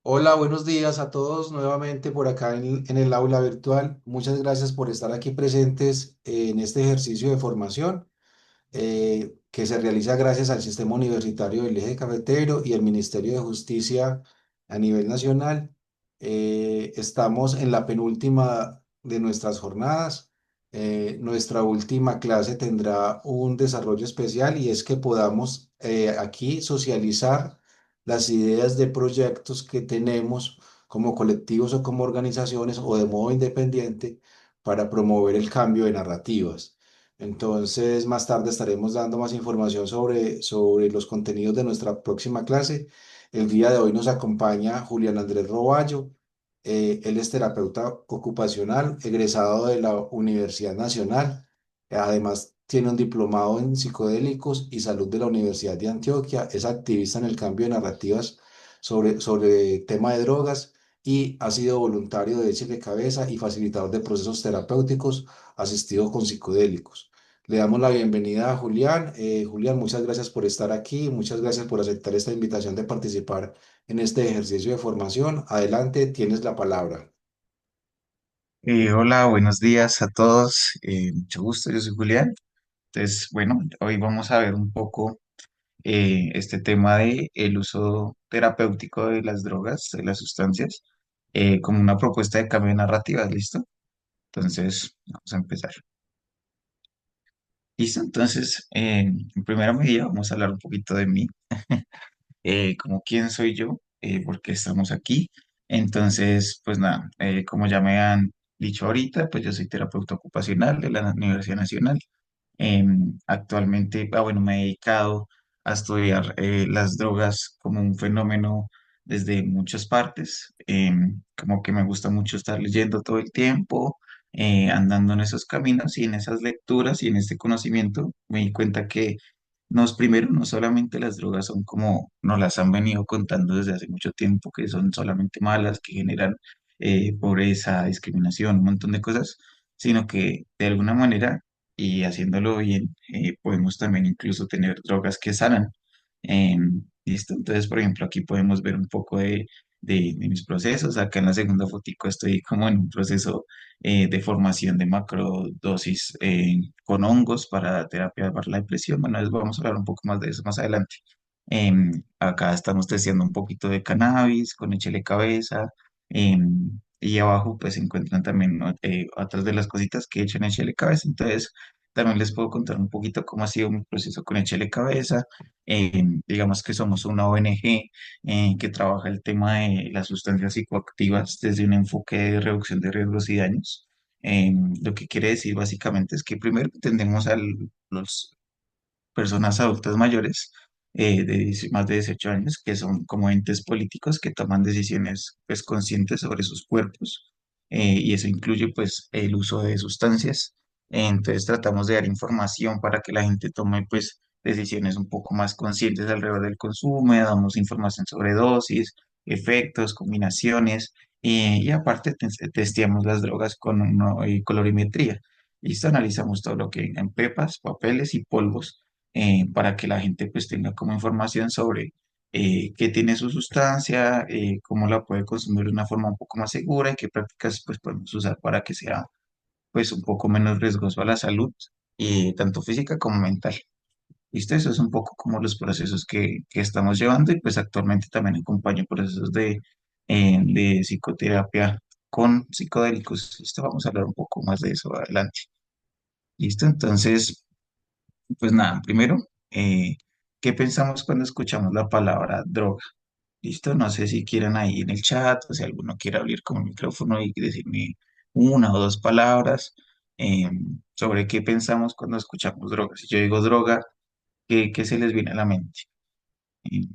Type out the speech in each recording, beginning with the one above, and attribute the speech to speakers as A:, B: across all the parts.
A: Hola, buenos días a todos nuevamente por acá en el aula virtual. Muchas gracias por estar aquí presentes en este ejercicio de formación que se realiza gracias al Sistema Universitario del Eje Cafetero y el Ministerio de Justicia a nivel nacional. Estamos en la penúltima de nuestras jornadas. Nuestra última clase tendrá un desarrollo especial y es que podamos aquí socializar las ideas de proyectos que tenemos como colectivos o como organizaciones o de modo independiente para promover el cambio de narrativas. Entonces, más tarde estaremos dando más información sobre los contenidos de nuestra próxima clase. El día de hoy nos acompaña Julián Andrés Roballo. Él es terapeuta ocupacional, egresado de la Universidad Nacional. Además, tiene un diplomado en psicodélicos y salud de la Universidad de Antioquia. Es activista en el cambio de narrativas sobre tema de drogas y ha sido voluntario de Échele Cabeza y facilitador de procesos terapéuticos asistidos con psicodélicos. Le damos la bienvenida a Julián. Julián, muchas gracias por estar aquí, muchas gracias por aceptar esta invitación de participar en este ejercicio de formación. Adelante, tienes la palabra.
B: Hola, buenos días a todos. Mucho gusto, yo soy Julián. Entonces, bueno, hoy vamos a ver un poco este tema de el uso terapéutico de las drogas, de las sustancias, como una propuesta de cambio de narrativa, ¿listo? Entonces, vamos a empezar. ¿Listo? Entonces, en primera medida vamos a hablar un poquito de mí, como quién soy yo, por qué estamos aquí. Entonces, pues nada, como ya me han dicho ahorita, pues yo soy terapeuta ocupacional de la Universidad Nacional. Actualmente, bueno, me he dedicado a estudiar las drogas como un fenómeno desde muchas partes, como que me gusta mucho estar leyendo todo el tiempo, andando en esos caminos y en esas lecturas y en este conocimiento, me di cuenta que primero, no solamente las drogas son como nos las han venido contando desde hace mucho tiempo, que son solamente malas, que generan pobreza, discriminación, un montón de cosas, sino que de alguna manera y haciéndolo bien, podemos también incluso tener drogas que sanan. ¿Listo? Entonces, por ejemplo, aquí podemos ver un poco de mis procesos. Acá en la segunda fotico estoy como en un proceso de formación de macrodosis con hongos para terapia para la depresión. Bueno, vamos a hablar un poco más de eso más adelante. Acá estamos testeando un poquito de cannabis con échele cabeza. Y abajo pues se encuentran también, ¿no? Otras de las cositas que he hecho en échele cabeza. Entonces, también les puedo contar un poquito cómo ha sido mi proceso con échele cabeza. Digamos que somos una ONG que trabaja el tema de las sustancias psicoactivas desde un enfoque de reducción de riesgos y daños. Lo que quiere decir básicamente es que primero entendemos a las personas adultas mayores más de 18 años, que son como entes políticos que toman decisiones pues, conscientes sobre sus cuerpos, y eso incluye pues el uso de sustancias. Entonces tratamos de dar información para que la gente tome pues decisiones un poco más conscientes alrededor del consumo, damos información sobre dosis, efectos, combinaciones, y aparte testeamos las drogas con colorimetría. Listo, analizamos todo lo que en pepas, papeles y polvos, para que la gente pues tenga como información sobre qué tiene su sustancia, cómo la puede consumir de una forma un poco más segura y qué prácticas pues podemos usar para que sea pues un poco menos riesgoso a la salud, tanto física como mental. ¿Listo? Eso es un poco como los procesos que estamos llevando y pues actualmente también acompaño procesos de psicoterapia con psicodélicos. ¿Listo? Vamos a hablar un poco más de eso adelante. ¿Listo? Entonces, pues nada, primero, ¿qué pensamos cuando escuchamos la palabra droga? ¿Listo? No sé si quieran ahí en el chat o si alguno quiere abrir como el micrófono y decirme una o dos palabras sobre qué pensamos cuando escuchamos droga. Si yo digo droga, ¿qué se les viene a la mente? Eh,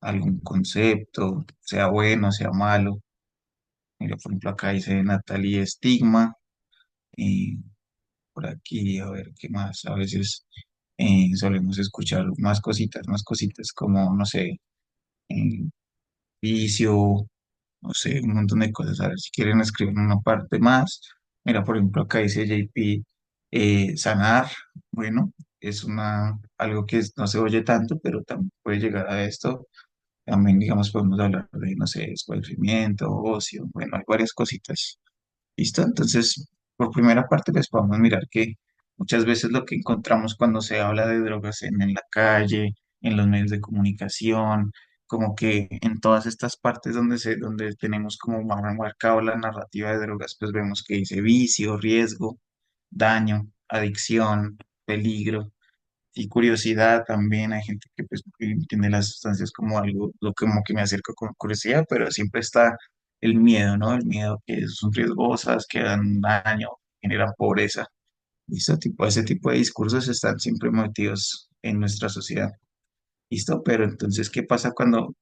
B: ¿Algún concepto, sea bueno, sea malo? Mira, por ejemplo, acá dice Natalie estigma. eh, por aquí, a ver qué más. A veces solemos escuchar más cositas como, no sé, eh, vicio, no sé, un montón de cosas. A ver si quieren escribir una parte más. Mira, por ejemplo, acá dice JP, sanar. Bueno. es algo que no se oye tanto, pero también puede llegar a esto. También, digamos, podemos hablar de, no sé, esparcimiento, ocio, bueno, hay varias cositas. ¿Listo? Entonces, por primera parte, les podemos mirar que muchas veces lo que encontramos cuando se habla de drogas en la calle, en los medios de comunicación, como que en todas estas partes donde tenemos como marcado la narrativa de drogas, pues vemos que dice vicio, riesgo, daño, adicción, peligro y curiosidad también. Hay gente que pues entiende las sustancias como algo, lo como que me acerco con curiosidad, pero siempre está el miedo, ¿no? El miedo que son riesgosas, que dan daño, generan pobreza. ¿Listo? Ese tipo de discursos están siempre metidos en nuestra sociedad. ¿Listo? Pero entonces, ¿qué pasa cuando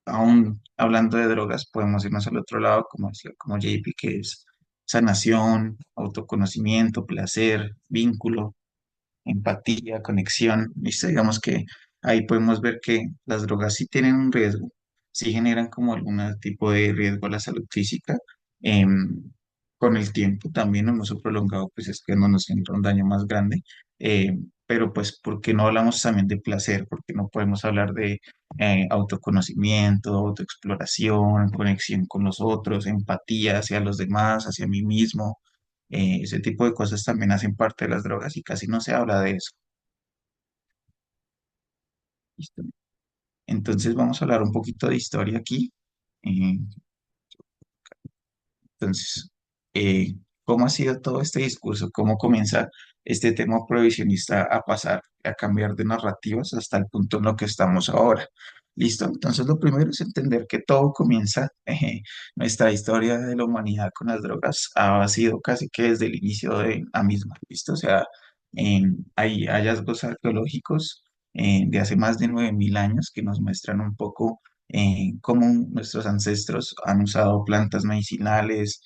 B: aún hablando de drogas podemos irnos al otro lado, como decía, como JP, que es sanación, autoconocimiento, placer, vínculo, empatía, conexión, ¿listo? Digamos que ahí podemos ver que las drogas sí tienen un riesgo, sí generan como algún tipo de riesgo a la salud física. Con el tiempo también un uso prolongado, pues es que no nos genera un daño más grande. Pero pues, ¿por qué no hablamos también de placer? Porque no podemos hablar de autoconocimiento, autoexploración, conexión con los otros, empatía hacia los demás, hacia mí mismo? Ese tipo de cosas también hacen parte de las drogas y casi no se habla de eso. ¿Listo? Entonces vamos a hablar un poquito de historia aquí. Eh, entonces, ¿cómo ha sido todo este discurso? ¿Cómo comienza este tema prohibicionista a pasar, a cambiar de narrativas hasta el punto en lo que estamos ahora? ¿Listo? Entonces, lo primero es entender que todo comienza, nuestra historia de la humanidad con las drogas ha sido casi que desde el inicio de la misma, ¿listo? O sea, hay hallazgos arqueológicos de hace más de 9.000 años que nos muestran un poco cómo nuestros ancestros han usado plantas medicinales,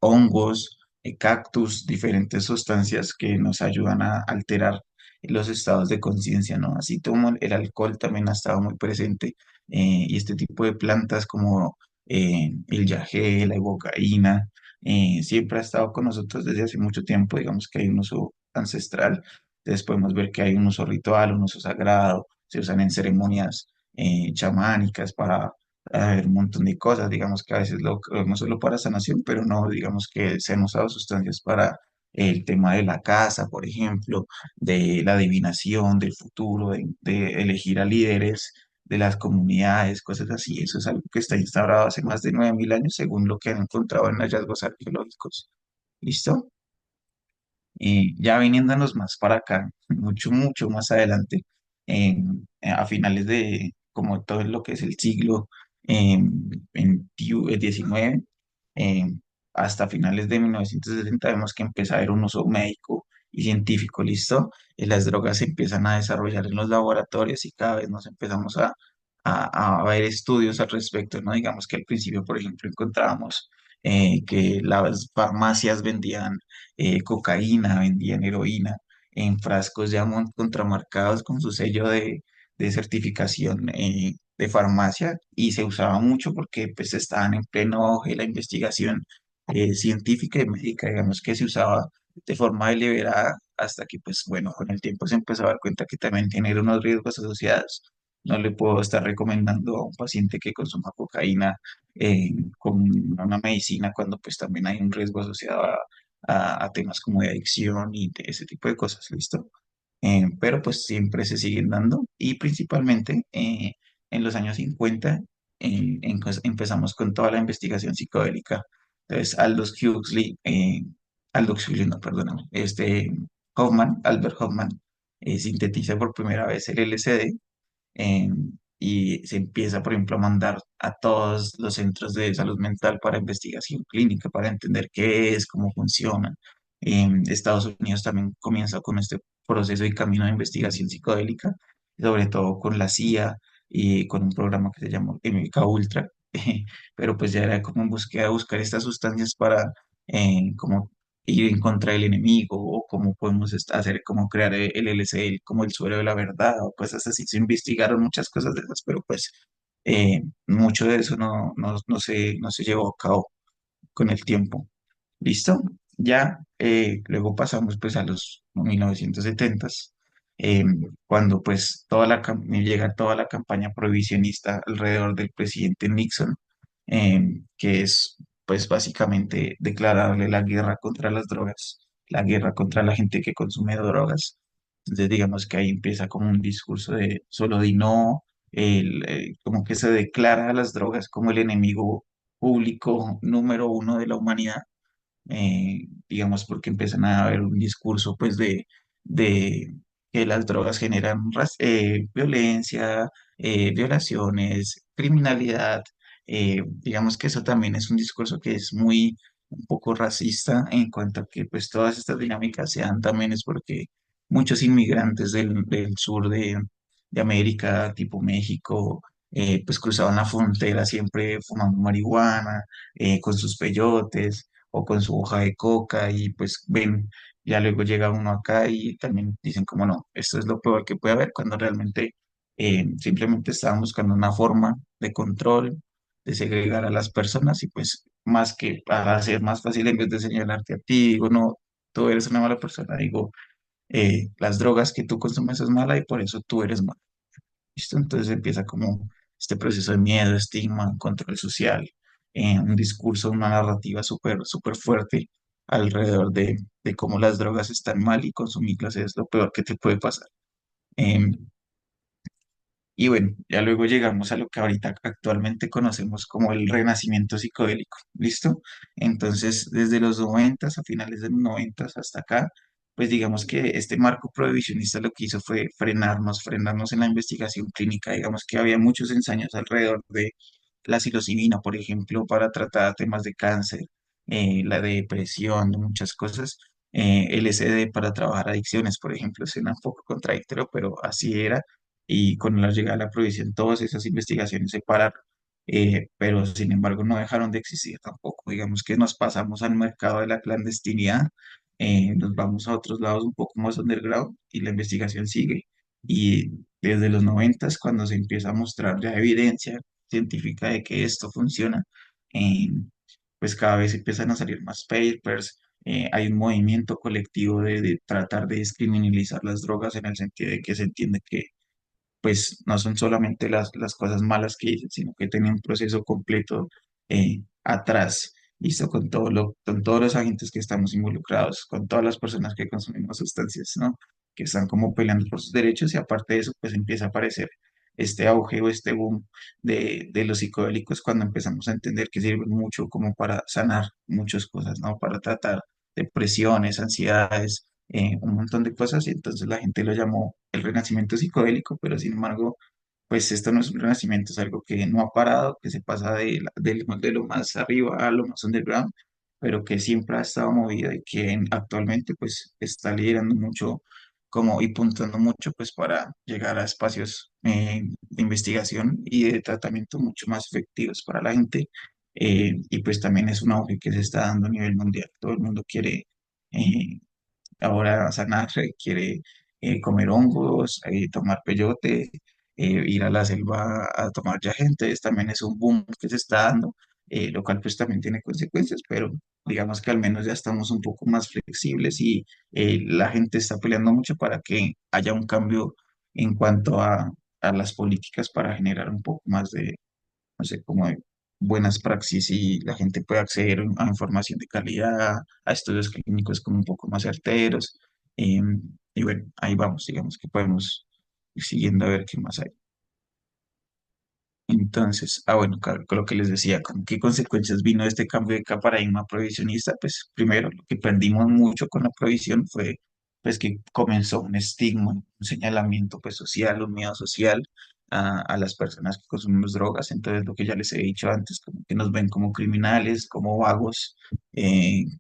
B: hongos, cactus, diferentes sustancias que nos ayudan a alterar los estados de conciencia, ¿no? Así como el alcohol también ha estado muy presente y este tipo de plantas como el yagé, la ibogaína, siempre ha estado con nosotros desde hace mucho tiempo, digamos que hay un uso ancestral, entonces podemos ver que hay un uso ritual, un uso sagrado, se usan en ceremonias chamánicas para ver un montón de cosas, digamos que a veces lo no solo para sanación, pero no, digamos que se han usado sustancias para el tema de la casa, por ejemplo, de la adivinación, del futuro, de elegir a líderes de las comunidades, cosas así. Eso es algo que está instaurado hace más de 9.000 años, según lo que han encontrado en hallazgos arqueológicos. ¿Listo? Ya viniéndonos más para acá, mucho, mucho más adelante, a finales de como todo lo que es el siglo XIX, eh, hasta finales de 1970 vemos que empieza a haber un uso médico y científico, ¿listo? Las drogas se empiezan a desarrollar en los laboratorios y cada vez nos empezamos a ver estudios al respecto, ¿no? Digamos que al principio, por ejemplo, encontrábamos que las farmacias vendían cocaína, vendían heroína en frascos ya contramarcados con su sello de certificación de farmacia y se usaba mucho porque pues estaban en pleno auge la investigación científica y médica, digamos que se usaba de forma deliberada hasta que pues bueno, con el tiempo se empezó a dar cuenta que también tiene unos riesgos asociados. No le puedo estar recomendando a un paciente que consuma cocaína con una medicina cuando pues también hay un riesgo asociado a temas como de adicción y de ese tipo de cosas, ¿listo? Pero pues siempre se siguen dando y principalmente en los años 50 empezamos con toda la investigación psicodélica. Entonces Aldous Huxley, no, perdóname, Albert Hoffman, sintetiza por primera vez el LSD eh, y se empieza, por ejemplo, a mandar a todos los centros de salud mental para investigación clínica, para entender qué es, cómo funciona. Estados Unidos también comienza con este proceso y camino de investigación psicodélica, sobre todo con la CIA y con un programa que se llamó MK Ultra, pero pues ya era como en búsqueda de buscar estas sustancias para como ir en contra del enemigo o cómo podemos hacer, cómo crear el LSD como el suero de la verdad o cosas así. Se investigaron muchas cosas de esas, pero pues mucho de eso no se llevó a cabo con el tiempo. ¿Listo? Ya luego pasamos pues a los 1970 eh, cuando pues llega toda la campaña prohibicionista alrededor del presidente Nixon, que es pues básicamente declararle la guerra contra las drogas, la guerra contra la gente que consume drogas. Entonces digamos que ahí empieza como un discurso de solo di no, como que se declara a las drogas como el enemigo público número uno de la humanidad, digamos, porque empiezan a haber un discurso, pues, de que las drogas generan violencia, violaciones, criminalidad. Digamos que eso también es un discurso que es muy, un poco racista en cuanto a que, pues, todas estas dinámicas se dan también es porque muchos inmigrantes del sur de América, tipo México, pues cruzaban la frontera siempre fumando marihuana, con sus peyotes o con su hoja de coca y pues ven, ya luego llega uno acá y también dicen como no, esto es lo peor que puede haber cuando realmente simplemente estaban buscando una forma de control, de segregar a las personas y pues más que para hacer más fácil en vez de señalarte a ti, digo no, tú eres una mala persona, digo las drogas que tú consumes es mala y por eso tú eres mala. ¿Listo? Entonces empieza como este proceso de miedo, estigma, control social, un discurso, una narrativa súper súper fuerte alrededor de cómo las drogas están mal y consumirlas es lo peor que te puede pasar. Em, y bueno, ya luego llegamos a lo que ahorita actualmente conocemos como el renacimiento psicodélico. ¿Listo? Entonces, desde los noventas, a finales de los noventas hasta acá, pues digamos que este marco prohibicionista lo que hizo fue frenarnos en la investigación clínica. Digamos que había muchos ensayos alrededor de la psilocibina, por ejemplo, para tratar temas de cáncer, la depresión, muchas cosas. LSD para trabajar adicciones, por ejemplo, suena un poco contradictorio, pero así era y con la llegada de la prohibición todas esas investigaciones se pararon, pero sin embargo no dejaron de existir tampoco. Digamos que nos pasamos al mercado de la clandestinidad, nos vamos a otros lados un poco más underground y la investigación sigue. Y desde los noventas, cuando se empieza a mostrar ya evidencia científica de que esto funciona, eh, pues cada vez empiezan a salir más papers. Hay un movimiento colectivo de tratar de descriminalizar las drogas en el sentido de que se entiende que pues no son solamente las cosas malas que dicen, sino que tienen un proceso completo atrás, listo, con todos los agentes que estamos involucrados, con todas las personas que consumimos sustancias, ¿no? Que están como peleando por sus derechos y aparte de eso, pues empieza a aparecer este auge o este boom de los psicodélicos cuando empezamos a entender que sirven mucho como para sanar muchas cosas, ¿no? Para tratar depresiones, ansiedades, un montón de cosas y entonces la gente lo llamó el renacimiento psicodélico, pero sin embargo, pues esto no es un renacimiento, es algo que no ha parado, que se pasa de lo más arriba a lo más underground, pero que siempre ha estado movido y que actualmente pues está liderando mucho como y puntando mucho pues para llegar a espacios de investigación y de tratamiento mucho más efectivos para la gente. Y pues también es un auge que se está dando a nivel mundial. Todo el mundo quiere eh, ahora sanar, quiere comer hongos, tomar peyote, ir a la selva a tomar yaje, entonces también es un boom que se está dando, lo cual pues también tiene consecuencias, pero digamos que al menos ya estamos un poco más flexibles y la gente está peleando mucho para que haya un cambio en cuanto a las políticas para generar un poco más de no sé, como de buenas praxis y la gente puede acceder a información de calidad, a estudios clínicos como un poco más certeros. eh, y bueno, ahí vamos, digamos que podemos ir siguiendo a ver qué más hay. Entonces, bueno, con lo que les decía, ¿con qué consecuencias vino este cambio de paradigma prohibicionista? Pues primero, lo que perdimos mucho con la prohibición fue pues que comenzó un estigma, un señalamiento pues social, un miedo social a las personas que consumimos drogas. Entonces, lo que ya les he dicho antes, como que nos ven como criminales, como vagos,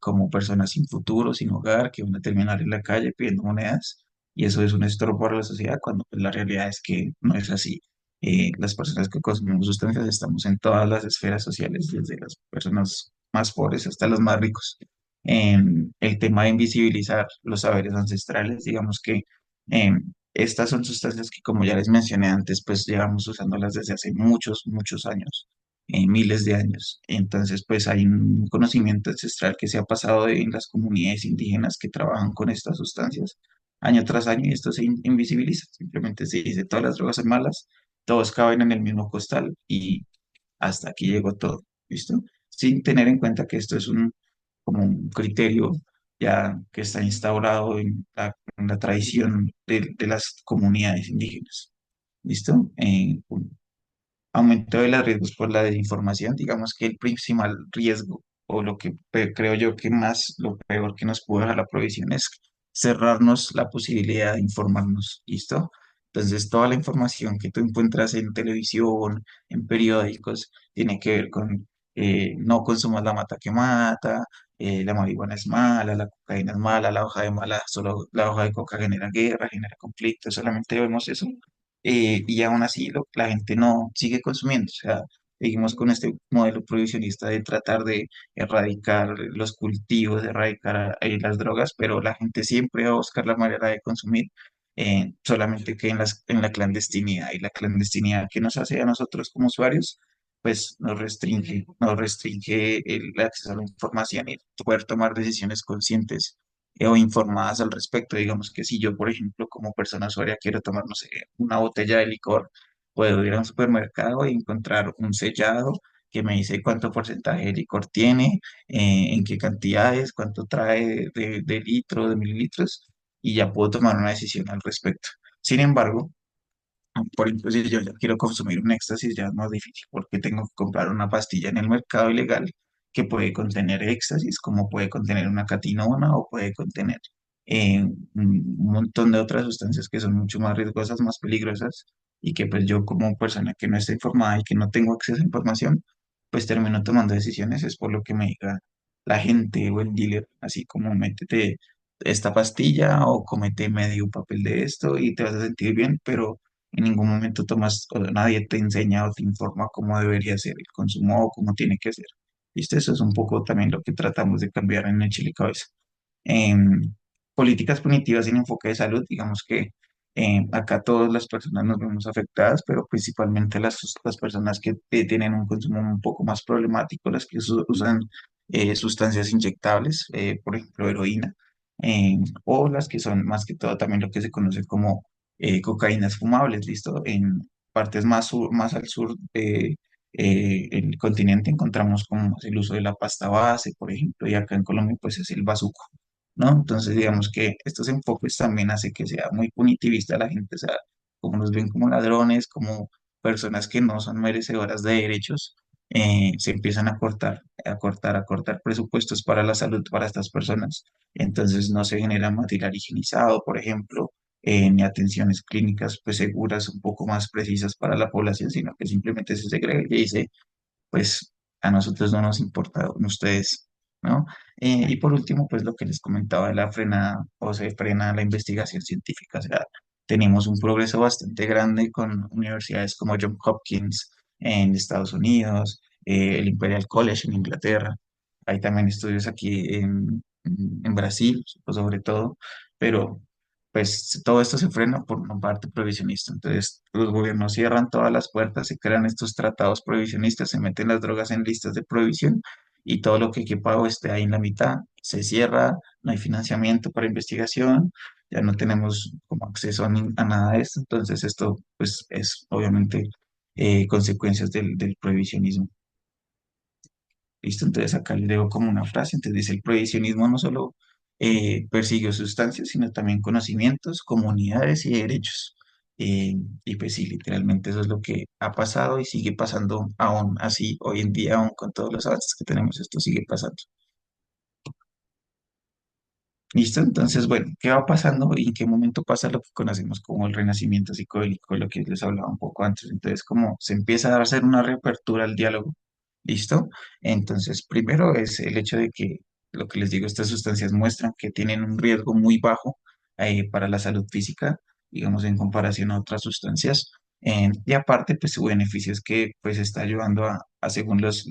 B: como personas sin futuro, sin hogar, que van a terminar en la calle pidiendo monedas. Y eso es un estorbo para la sociedad, cuando pues, la realidad es que no es así. Las personas que consumimos sustancias estamos en todas las esferas sociales, desde las personas más pobres hasta los más ricos. El tema de invisibilizar los saberes ancestrales, digamos que estas son sustancias que, como ya les mencioné antes, pues llevamos usándolas desde hace muchos, muchos años, miles de años. Entonces, pues hay un conocimiento ancestral que se ha pasado en las comunidades indígenas que trabajan con estas sustancias año tras año y esto se invisibiliza. Simplemente se dice todas las drogas son malas, todos caben en el mismo costal y hasta aquí llegó todo, ¿listo? Sin tener en cuenta que esto es como un criterio ya que está instaurado en la tradición de las comunidades indígenas, ¿listo? Aumento de los riesgos por la desinformación, digamos que el principal riesgo o lo que creo yo que más lo peor que nos puede dejar la provisión es cerrarnos la posibilidad de informarnos, ¿listo? Entonces, toda la información que tú encuentras en televisión, en periódicos, tiene que ver con no consumas la mata que mata, la marihuana es mala, la cocaína es mala, la hoja de mala, solo la hoja de coca genera guerra, genera conflicto, solamente vemos eso y aún así la gente no sigue consumiendo. O sea, seguimos con este modelo prohibicionista de tratar de erradicar los cultivos, de erradicar las drogas, pero la gente siempre va a buscar la manera de consumir, solamente que en la clandestinidad. Y la clandestinidad que nos hace a nosotros como usuarios, pues nos restringe el acceso a la información y poder tomar decisiones conscientes o informadas al respecto. Digamos que si yo, por ejemplo, como persona usuaria quiero tomar, no sé, una botella de licor, puedo ir a un supermercado y encontrar un sellado que me dice cuánto porcentaje de licor tiene, en qué cantidades, cuánto trae de litro, de mililitros, y ya puedo tomar una decisión al respecto. Sin embargo, por ejemplo, si yo ya quiero consumir un éxtasis, ya es más difícil porque tengo que comprar una pastilla en el mercado ilegal que puede contener éxtasis, como puede contener una catinona o puede contener un montón de otras sustancias que son mucho más riesgosas, más peligrosas y que pues yo como persona que no está informada y que no tengo acceso a información, pues termino tomando decisiones, es por lo que me diga la gente o el dealer, así como métete esta pastilla o comete medio papel de esto y te vas a sentir bien, pero en ningún momento tomas, o nadie te enseña o te informa cómo debería ser el consumo o cómo tiene que ser. ¿Viste? Eso es un poco también lo que tratamos de cambiar en el Chile Cabeza. En políticas punitivas sin enfoque de salud, digamos que acá todas las personas nos vemos afectadas, pero principalmente las personas que tienen un consumo un poco más problemático, las que usan sustancias inyectables, por ejemplo, heroína, o las que son más que todo también lo que se conoce como cocaínas fumables, ¿listo? En partes más al sur de el continente encontramos como el uso de la pasta base, por ejemplo, y acá en Colombia pues es el bazuco, ¿no? Entonces digamos que estos enfoques también hace que sea muy punitivista la gente, o sea, como nos ven como ladrones, como personas que no son merecedoras de derechos, se empiezan a cortar presupuestos para la salud para estas personas. Entonces no se genera material higienizado, por ejemplo, ni atenciones clínicas pues seguras, un poco más precisas para la población, sino que simplemente se segrega y dice, pues a nosotros no nos importa ustedes, ¿no? Y por último, pues lo que les comentaba de la frenada o se frena la investigación científica, o sea, tenemos un progreso bastante grande con universidades como Johns Hopkins en Estados Unidos, el Imperial College en Inglaterra, hay también estudios aquí en Brasil, sobre todo, pero pues todo esto se frena por una parte prohibicionista. Entonces, los gobiernos cierran todas las puertas, se crean estos tratados prohibicionistas, se meten las drogas en listas de prohibición y todo lo que quepa o esté ahí en la mitad se cierra, no hay financiamiento para investigación, ya no tenemos como acceso a nada de esto. Entonces, esto pues es obviamente consecuencias del prohibicionismo. ¿Listo? Entonces acá le leo como una frase, entonces dice, el prohibicionismo no solo persiguió sustancias, sino también conocimientos, comunidades y derechos. Y pues sí, literalmente eso es lo que ha pasado y sigue pasando aún así, hoy en día, aún con todos los avances que tenemos, esto sigue pasando. ¿Listo? Entonces, bueno, ¿qué va pasando y en qué momento pasa lo que conocemos como el renacimiento psicodélico, lo que les hablaba un poco antes? Entonces, como se empieza a hacer una reapertura al diálogo, ¿listo? Entonces, primero es el hecho de que, lo que les digo, estas sustancias muestran que tienen un riesgo muy bajo para la salud física, digamos, en comparación a otras sustancias. Y aparte, pues su beneficio es que pues está ayudando según las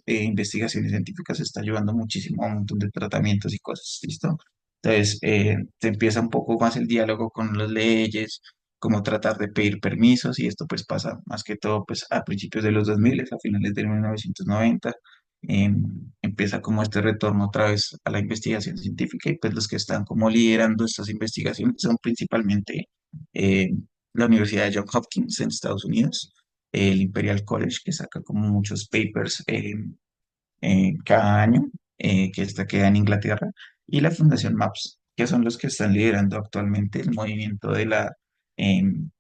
B: investigaciones científicas, está ayudando muchísimo a un montón de tratamientos y cosas, ¿listo? Entonces, se empieza un poco más el diálogo con las leyes, cómo tratar de pedir permisos, y esto pues pasa más que todo pues a principios de los 2000, a finales de 1990. empieza como este retorno otra vez a la investigación científica y pues los que están como liderando estas investigaciones son principalmente eh, la Universidad de Johns Hopkins en Estados Unidos, el Imperial College que saca como muchos papers cada año, que esta queda en Inglaterra, y la Fundación MAPS, que son los que están liderando actualmente el movimiento de em,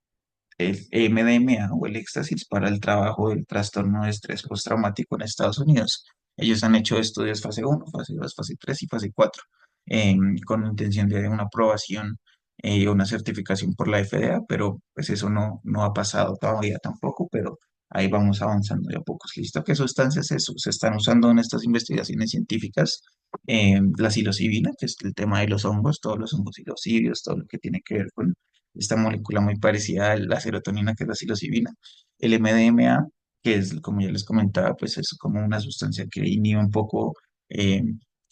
B: el MDMA o el éxtasis para el trabajo del trastorno de estrés postraumático en Estados Unidos. Ellos han hecho estudios fase uno, fase 2, fase 3 y fase 4, con intención de una aprobación y una certificación por la FDA, pero pues eso no ha pasado todavía tampoco, pero ahí vamos avanzando de a pocos. ¿Listo? ¿Qué sustancias eso se están usando en estas investigaciones científicas? La psilocibina, que es el tema de los hongos, todos los hongos psilocibios, todo lo que tiene que ver con esta molécula muy parecida a la serotonina, que es la psilocibina. El MDMA, que es, como ya les comentaba, pues es como una sustancia que inhibe un poco eh,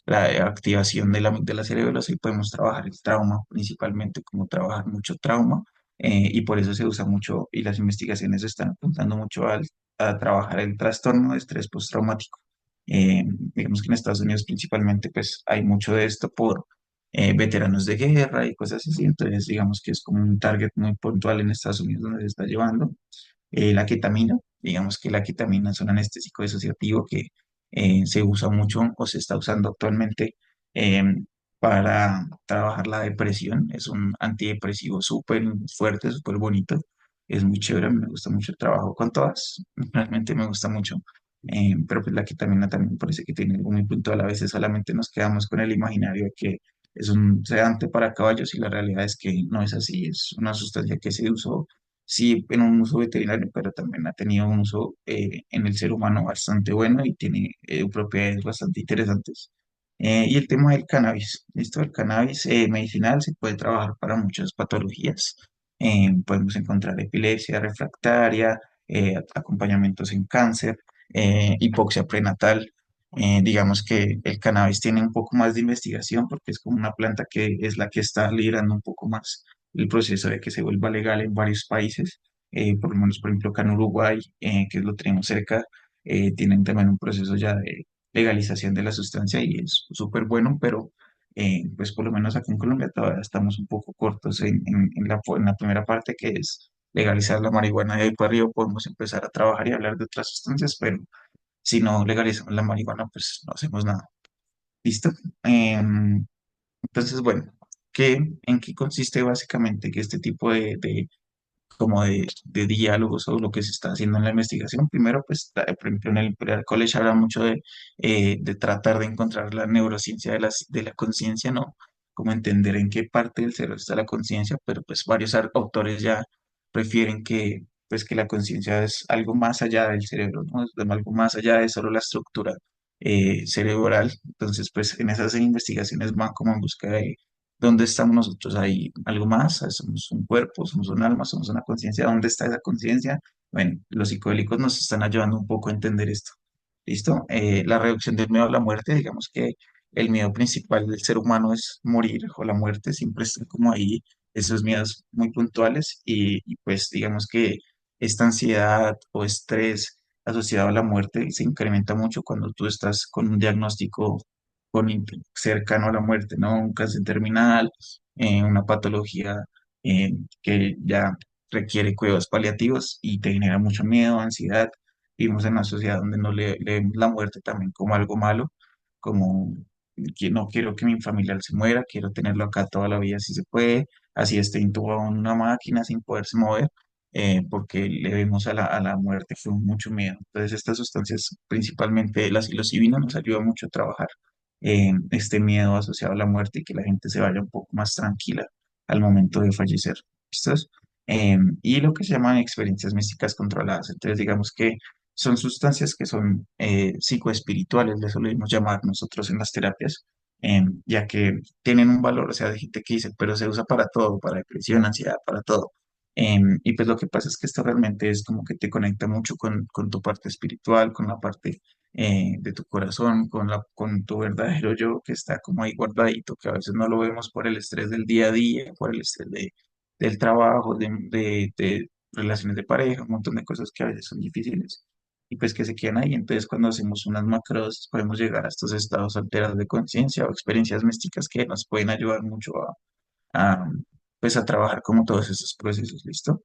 B: la activación de la amígdala cerebrosa y podemos trabajar el trauma, principalmente como trabajar mucho trauma, y por eso se usa mucho y las investigaciones están apuntando mucho a trabajar el trastorno de estrés postraumático. Digamos que en Estados Unidos principalmente pues hay mucho de esto por veteranos de guerra y cosas así. Entonces, digamos que es como un target muy puntual en Estados Unidos donde se está llevando. La ketamina, digamos que la ketamina es un anestésico disociativo que se usa mucho o se está usando actualmente eh, para trabajar la depresión. Es un antidepresivo súper fuerte, súper bonito. Es muy chévere, a mí me gusta mucho el trabajo con todas. Realmente me gusta mucho. Pero pues la ketamina también parece que tiene algo muy puntual. A veces solamente nos quedamos con el imaginario de que es un sedante para caballos y la realidad es que no es así. Es una sustancia que se usó, sí, en un uso veterinario, pero también ha tenido un uso en el ser humano bastante bueno y tiene propiedades bastante interesantes. Y el tema del cannabis, esto del cannabis medicinal se puede trabajar para muchas patologías. Podemos encontrar epilepsia refractaria, acompañamientos en cáncer, hipoxia prenatal. Digamos que el cannabis tiene un poco más de investigación porque es como una planta que es la que está liderando un poco más el proceso de que se vuelva legal en varios países. Por lo menos, por ejemplo, acá en Uruguay, que lo tenemos cerca, tienen también un proceso ya de legalización de la sustancia y es súper bueno, pero pues por lo menos acá en Colombia todavía estamos un poco cortos en la primera parte que es legalizar la marihuana. De ahí para arriba podemos empezar a trabajar y hablar de otras sustancias, pero si no legalizamos la marihuana, pues no hacemos nada. ¿Listo? Entonces, bueno, ¿en qué consiste básicamente que este tipo de diálogos o lo que se está haciendo en la investigación? Primero, pues, por ejemplo, en el Imperial College habla mucho de tratar de encontrar la neurociencia de la conciencia, ¿no? Como entender en qué parte del cerebro está la conciencia, pero pues varios autores ya refieren pues, que la conciencia es algo más allá del cerebro, ¿no? Es algo más allá de solo la estructura cerebral. Entonces, pues, en esas investigaciones van como en busca de ¿dónde estamos nosotros ahí? ¿Algo más? ¿Somos un cuerpo? ¿Somos un alma? ¿Somos una conciencia? ¿Dónde está esa conciencia? Bueno, los psicodélicos nos están ayudando un poco a entender esto. ¿Listo? La reducción del miedo a la muerte, digamos que el miedo principal del ser humano es morir o la muerte, siempre está como ahí, esos miedos muy puntuales y pues digamos que esta ansiedad o estrés asociado a la muerte se incrementa mucho cuando tú estás con un diagnóstico cercano a la muerte, ¿no? Un cáncer terminal, una patología que ya requiere cuidados paliativos y te genera mucho miedo, ansiedad. Vivimos en una sociedad donde no le vemos la muerte también como algo malo, como que no quiero que mi familiar se muera, quiero tenerlo acá toda la vida si se puede, así esté intubado en una máquina sin poderse mover, porque le vemos a la muerte con mucho miedo. Entonces, estas sustancias, principalmente la psilocibina, nos ayuda mucho a trabajar este miedo asociado a la muerte y que la gente se vaya un poco más tranquila al momento de fallecer. ¿Listos? Y lo que se llaman experiencias místicas controladas. Entonces, digamos que son sustancias que son psicoespirituales, les solemos llamar nosotros en las terapias, ya que tienen un valor, o sea, de gente que dice, pero se usa para todo, para depresión, ansiedad, para todo. Y pues lo que pasa es que esto realmente es como que te conecta mucho con tu parte espiritual, con la parte de tu corazón, con tu verdadero yo que está como ahí guardadito, que a veces no lo vemos por el estrés del día a día, por el estrés del trabajo, de relaciones de pareja, un montón de cosas que a veces son difíciles. y pues que se quedan ahí. Entonces cuando hacemos unas macros podemos llegar a estos estados alterados de conciencia o experiencias místicas que nos pueden ayudar mucho a, pues a trabajar como todos esos procesos, ¿listo?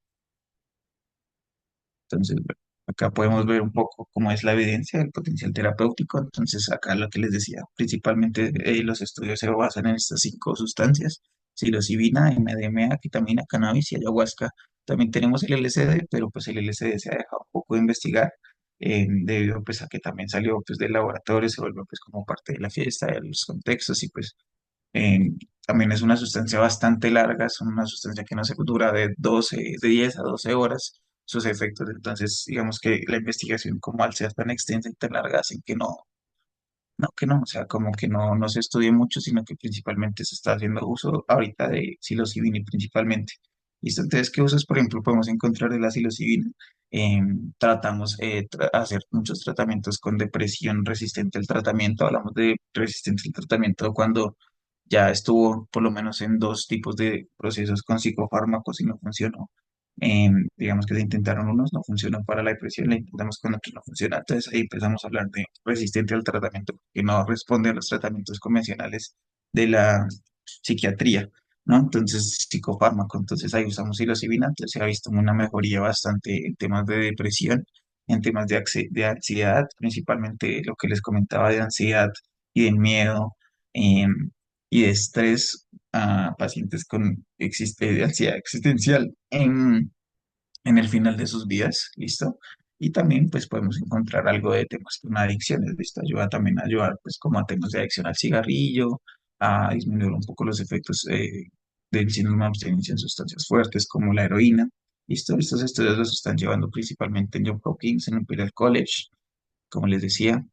B: Entonces, bueno, acá podemos ver un poco cómo es la evidencia del potencial terapéutico. Entonces, acá lo que les decía, principalmente los estudios se basan en estas cinco sustancias: psilocibina, MDMA, ketamina, cannabis y ayahuasca. También tenemos el LSD, pero pues el LSD se ha dejado un poco de investigar debido pues a que también salió pues del laboratorio, se vuelve pues como parte de la fiesta, de los contextos y pues eh, también es una sustancia bastante larga, es una sustancia que no se dura de 10 a 12 horas sus efectos. Entonces, digamos que la investigación, como al ser tan extensa y tan larga, hacen que no, o sea, como que no se estudie mucho, sino que principalmente se está haciendo uso ahorita de psilocibina principalmente. ¿Listo? Entonces, ¿qué usos, por ejemplo, podemos encontrar de la psilocibina? Tratamos hacer muchos tratamientos con depresión resistente al tratamiento. Hablamos de resistente al tratamiento cuando ya estuvo por lo menos en dos tipos de procesos con psicofármacos y no funcionó. Digamos que se intentaron unos, no funcionan para la depresión, le intentamos con otros, no funciona. Entonces ahí empezamos a hablar de resistente al tratamiento, que no responde a los tratamientos convencionales de la psiquiatría, ¿no? Entonces, psicofármaco. Entonces ahí usamos psilocibina. Entonces se ha visto una mejoría bastante en temas de depresión, en temas de ansiedad, principalmente lo que les comentaba de ansiedad y de miedo. em, y de estrés a pacientes con de ansiedad existencial en el final de sus vidas, ¿listo? Y también pues podemos encontrar algo de temas con adicciones, ¿listo? Ayuda también a ayudar pues como a temas de adicción al cigarrillo, a disminuir un poco los efectos del síndrome de abstinencia en sustancias fuertes como la heroína, ¿listo? Estos estudios los están llevando principalmente en Johns Hopkins, en Imperial College, como les decía.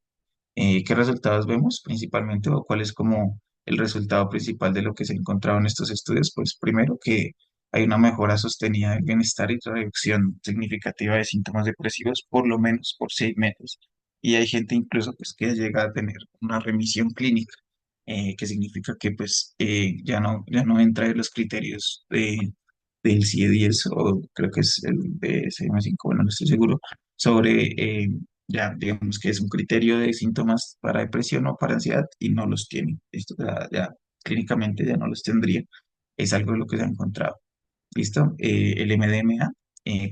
B: ¿Qué resultados vemos principalmente o cuál es como el resultado principal de lo que se ha encontrado en estos estudios? Pues primero que hay una mejora sostenida del bienestar y reducción significativa de síntomas depresivos por lo menos por 6 meses. Y hay gente incluso pues que llega a tener una remisión clínica, que significa que pues ya no entra en los criterios del CIE-10 o creo que es el de CM5, bueno, no estoy seguro, sobre ya digamos que es un criterio de síntomas para depresión o para ansiedad y no los tiene. Esto ya clínicamente ya no los tendría. Es algo de lo que se ha encontrado. ¿Listo? El MDMA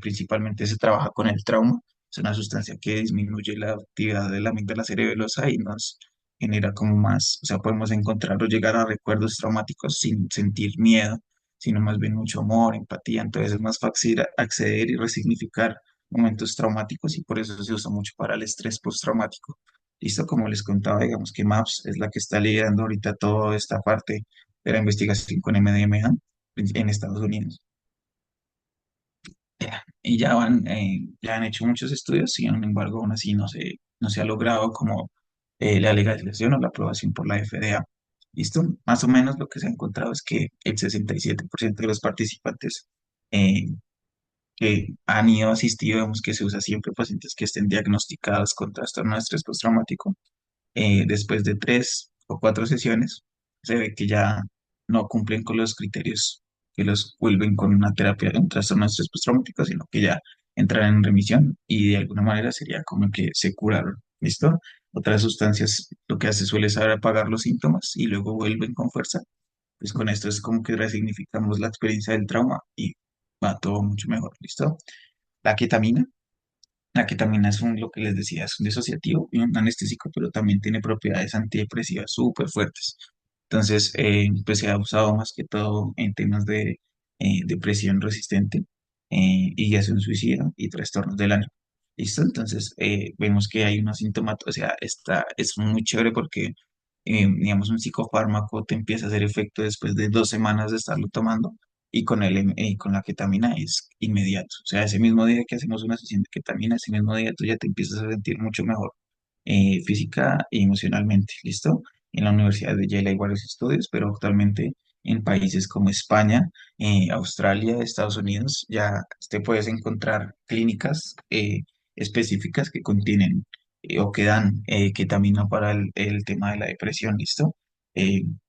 B: principalmente se trabaja con el trauma. Es una sustancia que disminuye la actividad de la amígdala cerebelosa y nos genera como más, o sea, podemos encontrar o llegar a recuerdos traumáticos sin sentir miedo, sino más bien mucho amor, empatía. Entonces es más fácil acceder y resignificar momentos traumáticos y por eso se usa mucho para el estrés postraumático. ¿Listo? Como les contaba, digamos que MAPS es la que está liderando ahorita toda esta parte de la investigación con MDMA en Estados Unidos. Y ya han hecho muchos estudios, sin embargo, aún así no se ha logrado como la legalización o la aprobación por la FDA. ¿Listo? Más o menos lo que se ha encontrado es que el 67% de los participantes eh, que han ido asistido, vemos que se usa siempre pacientes que estén diagnosticados con trastorno de estrés postraumático, después de 3 o 4 sesiones, se ve que ya no cumplen con los criterios que los vuelven con una terapia de un trastorno de estrés postraumático, sino que ya entran en remisión y de alguna manera sería como que se curaron. ¿Listo? Otras sustancias lo que hace suele ser apagar los síntomas y luego vuelven con fuerza. Pues con esto es como que resignificamos la experiencia del trauma y va todo mucho mejor. ¿Listo? La ketamina. La ketamina es lo que les decía, es un disociativo y un anestésico, pero también tiene propiedades antidepresivas súper fuertes. Entonces, pues se ha usado más que todo en temas de depresión resistente, ideación suicida y trastornos del ánimo. ¿Listo? Entonces, vemos que hay una sintomatología, o sea, esta es muy chévere porque, digamos, un psicofármaco te empieza a hacer efecto después de 2 semanas de estarlo tomando y con la ketamina es inmediato. O sea, ese mismo día que hacemos una sesión de ketamina, ese mismo día tú ya te empiezas a sentir mucho mejor física y emocionalmente. ¿Listo? En la Universidad de Yale hay varios estudios, pero actualmente en países como España, Australia, Estados Unidos, ya te puedes encontrar clínicas específicas que contienen o que dan ketamina para el tema de la depresión. ¿Listo?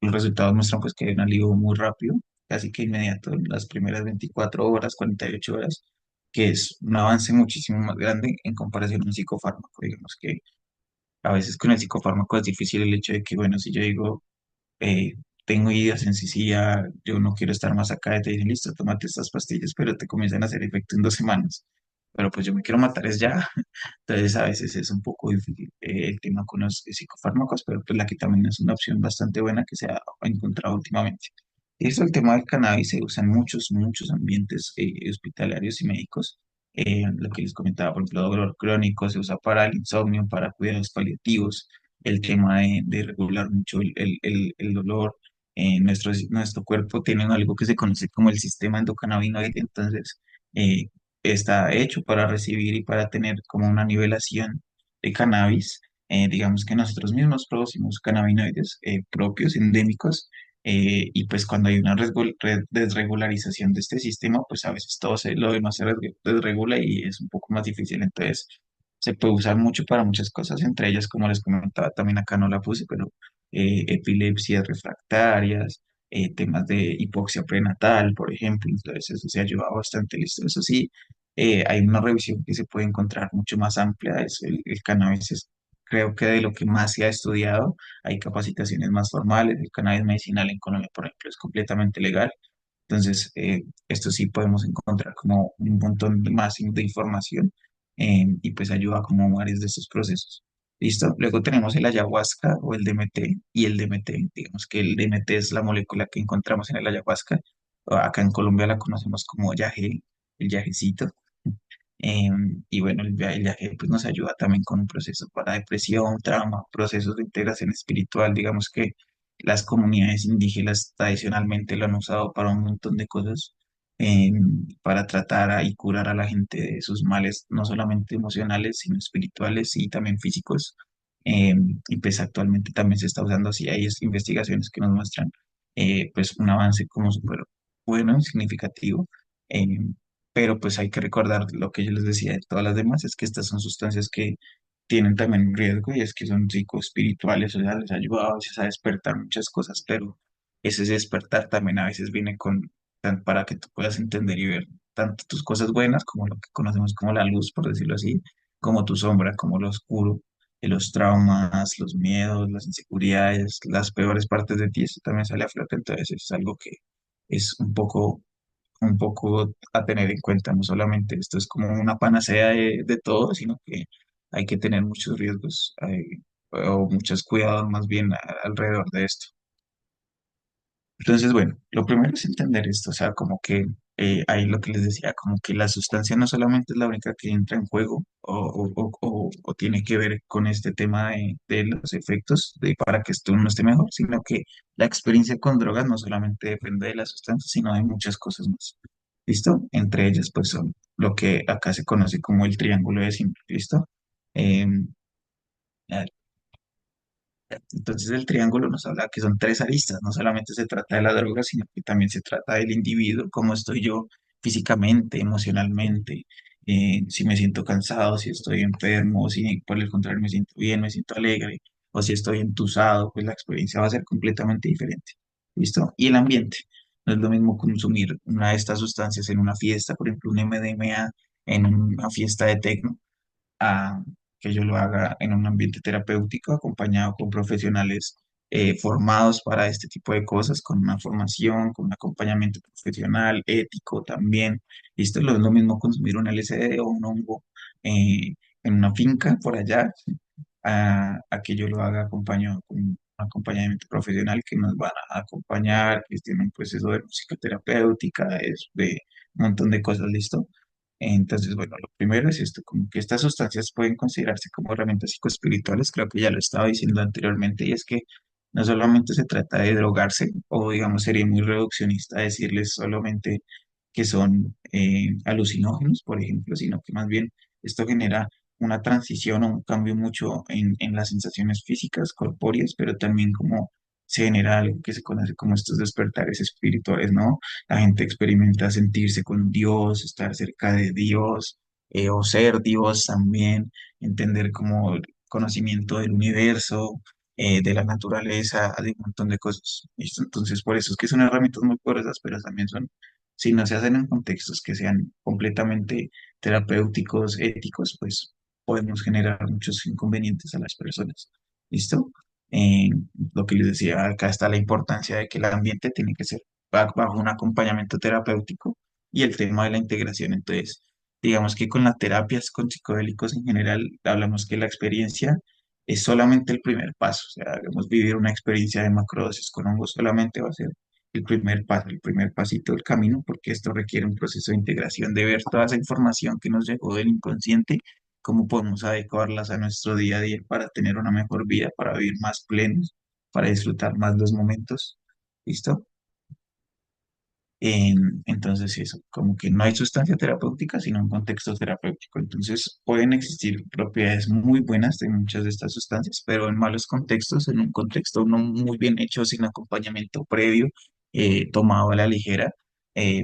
B: Los resultados muestran pues que hay un alivio muy rápido, casi que inmediato, en las primeras 24 horas, 48 horas, que es un avance muchísimo más grande en comparación a un psicofármaco. Digamos que a veces con el psicofármaco es difícil el hecho de que, bueno, si yo digo, eh, tengo ideosensibilidad, yo no quiero estar más acá, te dicen, listo, tómate estas pastillas, pero te comienzan a hacer efecto en 2 semanas. Pero pues yo me quiero matar es ya. Entonces a veces es un poco difícil el tema con los psicofármacos, pero pues la que también es una opción bastante buena que se ha encontrado últimamente. Y eso, el tema del cannabis se usa en muchos ambientes hospitalarios y médicos. Lo que les comentaba, por ejemplo, dolor crónico, se usa para el insomnio, para cuidados paliativos, el tema de regular mucho el dolor. Nuestro cuerpo tiene algo que se conoce como el sistema endocannabinoide, entonces eh, está hecho para recibir y para tener como una nivelación de cannabis. Digamos que nosotros mismos producimos cannabinoides propios, endémicos, y pues cuando hay una desregularización de este sistema, pues a veces lo demás se desregula y es un poco más difícil. Entonces, se puede usar mucho para muchas cosas, entre ellas, como les comentaba, también acá no la puse, pero epilepsias refractarias, temas de hipoxia prenatal, por ejemplo. Entonces, eso se ha ayudado bastante. Listo. Eso sí, hay una revisión que se puede encontrar mucho más amplia. El cannabis es, creo que de lo que más se ha estudiado, hay capacitaciones más formales. El cannabis medicinal en Colombia, por ejemplo, es completamente legal. Entonces, esto sí podemos encontrar como un montón más de información, y pues ayuda como a varios de estos procesos. ¿Listo? Luego tenemos el ayahuasca o el DMT y el DMT. Digamos que el DMT es la molécula que encontramos en el ayahuasca. Acá en Colombia la conocemos como yaje, el yajecito. Y bueno, el viaje pues, nos ayuda también con un proceso para depresión, trauma, procesos de integración espiritual. Digamos que las comunidades indígenas tradicionalmente lo han usado para un montón de cosas, para y curar a la gente de sus males, no solamente emocionales, sino espirituales y también físicos. Y pues actualmente también se está usando así. Hay investigaciones que nos muestran pues un avance como súper bueno, significativo. em, pero pues hay que recordar lo que yo les decía de todas las demás, es que estas son sustancias que tienen también un riesgo y es que son psicoespirituales, o sea, les ayuda a veces a despertar muchas cosas, pero ese despertar también a veces viene para que tú puedas entender y ver tanto tus cosas buenas como lo que conocemos como la luz, por decirlo así, como tu sombra, como lo oscuro, los traumas, los miedos, las inseguridades, las peores partes de ti, eso también sale a flote, entonces es algo que es un poco a tener en cuenta. No solamente esto es como una panacea de todo, sino que hay que tener muchos riesgos, o muchos cuidados más bien alrededor de esto. Entonces, bueno, lo primero es entender esto, o sea, como que ahí lo que les decía, como que la sustancia no solamente es la única que entra en juego o tiene que ver con este tema de los efectos para que esto uno esté mejor, sino que la experiencia con drogas no solamente depende de la sustancia, sino de muchas cosas más. ¿Listo? Entre ellas, pues son lo que acá se conoce como el triángulo de Siempre, ¿listo? Em, entonces el triángulo nos habla que son tres aristas, no solamente se trata de la droga, sino que también se trata del individuo, cómo estoy yo físicamente, emocionalmente, si me siento cansado, si estoy enfermo, si por el contrario me siento bien, me siento alegre, o si estoy entusado, pues la experiencia va a ser completamente diferente. ¿Listo? Y el ambiente. No es lo mismo consumir una de estas sustancias en una fiesta, por ejemplo, un MDMA en una fiesta de techno, a que yo lo haga en un ambiente terapéutico, acompañado con profesionales formados para este tipo de cosas, con una formación, con un acompañamiento profesional, ético también. Y esto es lo mismo consumir un LSD o un hongo en una finca por allá, a que yo lo haga acompañado con un acompañamiento profesional que nos van a acompañar, que tiene un proceso de música terapéutica, es de un montón de cosas, ¿listo? Entonces, bueno, lo primero es esto, como que estas sustancias pueden considerarse como herramientas psicoespirituales, creo que ya lo estaba diciendo anteriormente, y es que no solamente se trata de drogarse, o digamos sería muy reduccionista decirles solamente que son alucinógenos, por ejemplo, sino que más bien esto genera una transición o un cambio mucho en las sensaciones físicas, corpóreas, pero también como se genera algo que se conoce como estos despertares espirituales, ¿no? La gente experimenta sentirse con Dios, estar cerca de Dios, o ser Dios también, entender como el conocimiento del universo, de la naturaleza, de un montón de cosas. ¿Listo? Entonces, por eso es que son herramientas muy poderosas, pero también son Si no se hacen en contextos que sean completamente terapéuticos, éticos, pues podemos generar muchos inconvenientes a las personas. ¿Listo? Eh, lo que les decía, acá está la importancia de que el ambiente tiene que ser bajo un acompañamiento terapéutico y el tema de la integración. Entonces, digamos que con las terapias, con psicodélicos en general, hablamos que la experiencia es solamente el primer paso. O sea, hagamos vivir una experiencia de macrodosis con hongos solamente va a ser el primer paso, el primer pasito del camino, porque esto requiere un proceso de integración, de ver toda esa información que nos llegó del inconsciente, cómo podemos adecuarlas a nuestro día a día para tener una mejor vida, para vivir más plenos, para disfrutar más los momentos. ¿Listo? Entonces, eso, como que no hay sustancia terapéutica, sino un contexto terapéutico. Entonces, pueden existir propiedades muy buenas de muchas de estas sustancias, pero en malos contextos, en un contexto no muy bien hecho, sin acompañamiento previo, tomado a la ligera,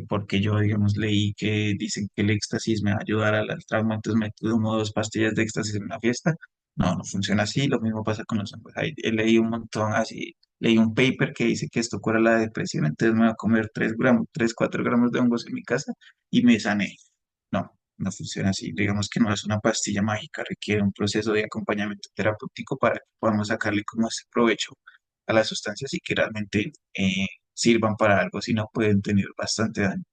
B: porque yo, digamos, leí que dicen que el éxtasis me va a ayudar al trauma, entonces me tomo 2 pastillas de éxtasis en una fiesta. No, no funciona así, lo mismo pasa con los hongos. Ahí he leído un montón así, leí un paper que dice que esto cura la depresión, entonces me voy a comer 3 gramos, 3 4 gramos de hongos en mi casa y me sané. No, no funciona así. Digamos que no es una pastilla mágica, requiere un proceso de acompañamiento terapéutico para que podamos sacarle como ese provecho a las sustancias y que realmente sirvan para algo, si no pueden tener bastante daño.